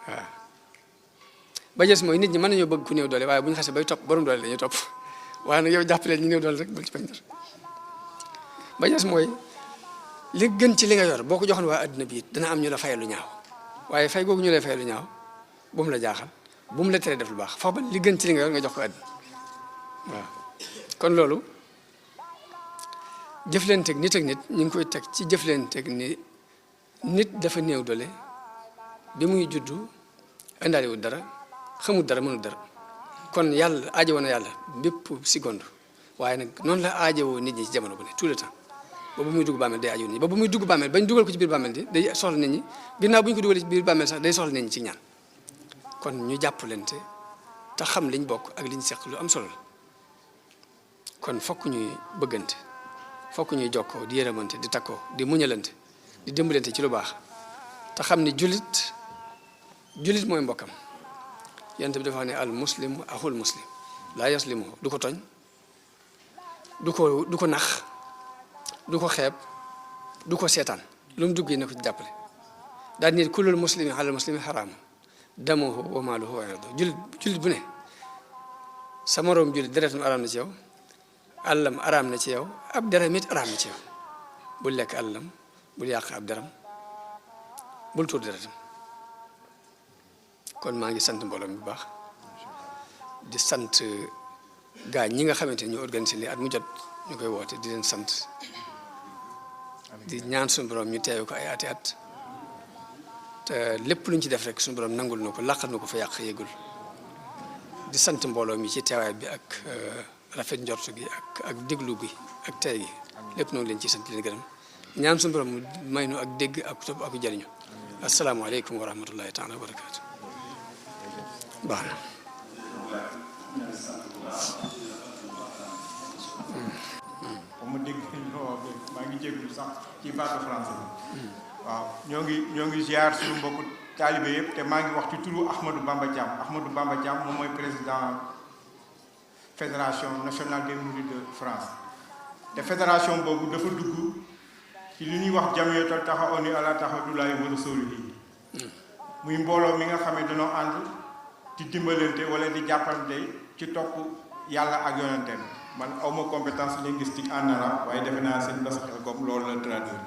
waaw ba jës mooy nit ñi mën nañoo bëgg ku néew doole waaye bu ñu xasee bay topp borom doole dañuy topp waaye nag yow jàppaleen ñu néew doole rek bul ci bañ dara ba jës mooy li gën ci li nga yor boo ko joxoon waa adduna bi it dana am ñu la fayal lu ñaaw waaye fay googu ñu lay fayal lu ñaaw bu mu la jaaxal bu mu la teree def lu baax foofu ba li gën ci li nga yor nga jox ko adduna waaw kon loolu jëflanteeg nit ak nit ñu ngi koy teg ci jëflanteeg ni nit dafa néew doole bi muy juddu indaaliwul dara xamul dara mënul dara kon yàlla aajowoo na yàlla bépp seconde waaye nag noonu la aajowoo nit ñi ci jamono bu ne tout le temps ba bu muy dugg bàmmeel day aajo nit ñi ba bu muy dugg bàmmeel bañ dugal ko ci biir bàmmeel di day soxla nit ñi ginnaaw bu ñu ko dugalee ci biir bàmmeel sax day soxla nit ñi ci ñaan kon ñu jàppalante te xam liñ bokk ak liñ seq lu am solo la kon fokk ñuy bëggante fokk ñuy jokkoo di yërëmante di takkoo di muñalante di dimbalante ci lu baax te xam ni jullit mooy mbokkam yonent bi dafa wax ne al muslimu axul muslim laa yaslimuhu du ko tooñ du ko nax du ko xeeb du ko seetaan lu mu dugg yi na ko ci jàppale daal nit kullul muslimi alal muslimi xaraamu damuhu wa maaluhu wa irduhu jullit bu ne sa moroom jullit deretam araam na ci yow àllam araam na ci yow ab deram it araam na ci yow bul lekk àllam bul yàq ab deram bul tuur deretam kon maa ngi sant mbooloo mi bu baax di sant gaa ñi nga xamante ni ñu organisé li at mu jot ñu koy woote di leen sant di ñaan suñu borom ñu teew ko ay ati at te lépp luñ ci def rek suñu borom nangul na ko laqal na ko fa yàq yëgul di sant mbooloo mi ci teewaay bi ak rafet njort gi ak déglu gi ak tey gi lépp noonu leen ci sant leen gërëm ñaan suñu borom may nu ak dégg ak topp ak jëriñu asalaamaaleykum wa rahmatullahi taala wa barakaatu baax na ma dégg maa ngi jégalu sax ci baatu français bi waaw ñoo ngi ziar suñu mbokku taalibe yëpp te maa ngi wax ci turu Ahmadou Bamba Thiam moom mooy président fédération nationale des mourides de France te fédération boobu dafa dugg ci li ñuy wax jamiyatu taxawuni ala taxadulaay wa rasulihi muy mbooloo mi nga xam ne dañoo ànd di dimbalante wala di jàppante ci topp yàlla ak yonenteem man awma compétence linguistique en arabe waaye defe naa seen basa xel comme loolu la traduire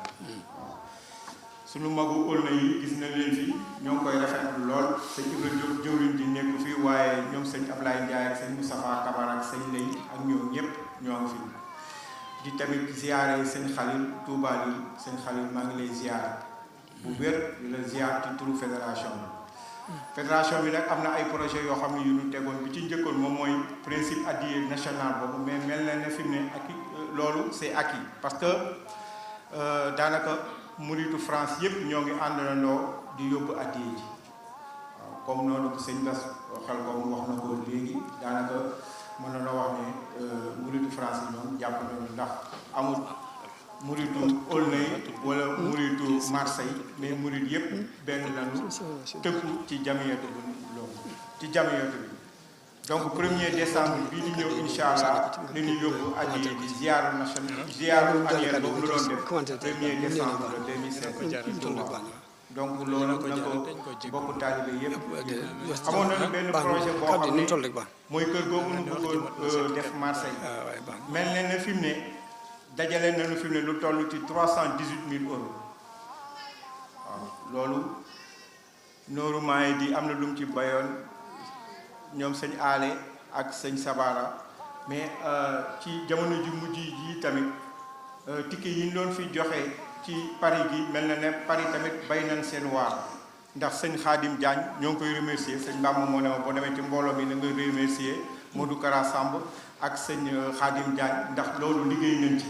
suñu magu ël na yi gis na leen fi ñoo ngi koy rafetlu lool sëñ Ibra Diop jëwriñ di nekk fii waaye ñoom sëñ Ablaye Ndiaye ak sëñ Moustapha Kabara ak sëñ Lay ak ñoom ñëpp ñoo ngi fi di tamit ziare sëñ Khalil Touba yi sëñ Khalil maa ngi lay ziare bu wér di la ziare ci turu fédération bi nag am na ay projet yoo xam ne yu ñu tegoon bi ci njëkkoon moom mooy principe addiya national boobu mais mel na ne fi mu ne acquis loolu c'est acquis parce que daanaka muritu France yëpp ñoo ngi àndandoo di yóbbu addiya ji waaw comme noonu ko sëñ Bass xel comme wax na ko léegi daanaka mën na wax ne muritu France yi ñoom jàpp nañu ndax amul muritu Aulnay wala muritu Marseille mais murit yëpp benn lañu tëkku ci jamiyatu bi loolu ci jamiyatu bi donc 1er décembre bii di ñëw incha allah li ñu yóbbu addiya ji ziaru national ziaru annuel boobu lu doon def 1er décembre 2005 donc loolu na ko bokk taalibe yëpp amoon nañu benn projet boo xam ne mooy kër googu ñu bëggoon def Marseille mel na ne fi mu ne dajale nañu fi mu ne lu toll ci 318 000 euros waaw loolu nooru maay di am na lu mu ci bayoon ñoom sëñ aale ak sëñ sabara mais ci jamono ji mujj yi tamit ticket yi ñu doon fi joxe ci Paris gi mel na ne Paris tamit bay nañ seen waar ndax sëñ Khadim Diagne ñoo ngi koy remercier sëñ Bamba moo ne ma boo demee ci mbooloo mi na nga remercier Modou Kara Samb ak sëñ Khadim Diagne ndax loolu liggéey nañ ci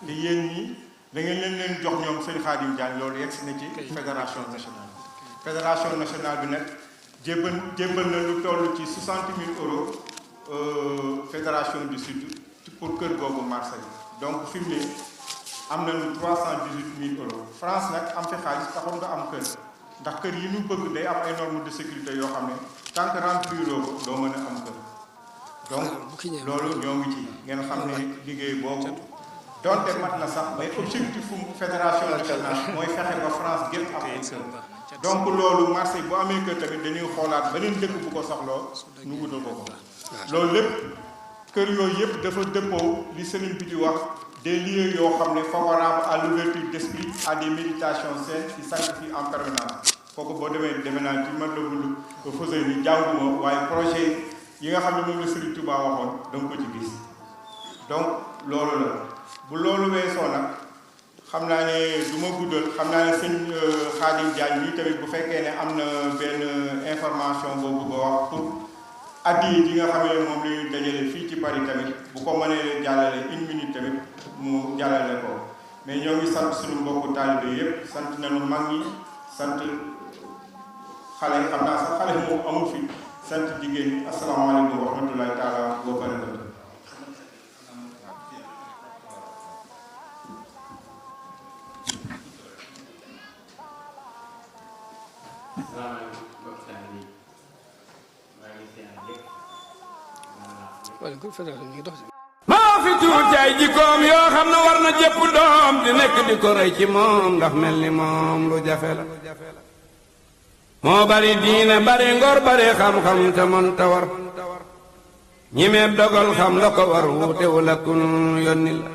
te yéen ñi da ngeen leen jox ñoom sëñ Khadim Diagne loolu yegg si na ci fédération nationale bi nag jébbal na lu toll ci 60 000 euros fédération du sud pour kër googu Marseille donc fi mu ne am nañu 318 000 euros France nag am fi xaalis taxoon nga am kër ndax kër yi ñu bëgg day am ay normes de sécurité yoo xam ne tant que rempliroo ko doo mën a am kër donc loolu ñoo ngi ci ngeen xam ne liggéey boobu donte mat na sax mais objectif fédération nationale mooy fexe ba France gépp am ay kër donc loolu marché bu amee kër tamit dañuy xoolaat beneen dëkk bu ko soxloo ñu wutal ko ko loolu lépp kër yooyu yëpp dafa dëppoo li sëriñ bi di wax des lieux yoo xam ne favorables à l'ouverture d'esprit à des méditations saines qui sanctifient en permanence kooku boo demee naa ci man la bulu ko fausé ni jànguma waaye projet yi nga xam ne moom la Sëriñ Touba waxoon da nga ko ci gis donc loolu la bu loolu weesoo nag xam naa ne du ma guddal xam naa ne sëñ Khadim Diagne nii tamit bu fekkee ne am na benn information boobu ba wax pour addi yi nga xam ne moom la ñu dajale fii ci Paris tamit bu ko mënee jàllale 1 minute tamit mu jàllale ko mais ñoo ngi sant suñu mbokku taalibe yëpp sant nañu mag ñi sant xale yi xam naa sax xale moom amul fi sant jigéen ñi asalaamaaleykum wa rahmatulahi taala wa barakatu. maa fi tuuti ay jikkoom yoo xam ne war na jëpp doom di nekk di ko roy ci moom ndax mel ni moom lu jafe la moo bari diine bari ngor bari xam-xam te mën ta war ñi mee dogal xam la ko war wuute wu la kun yónni la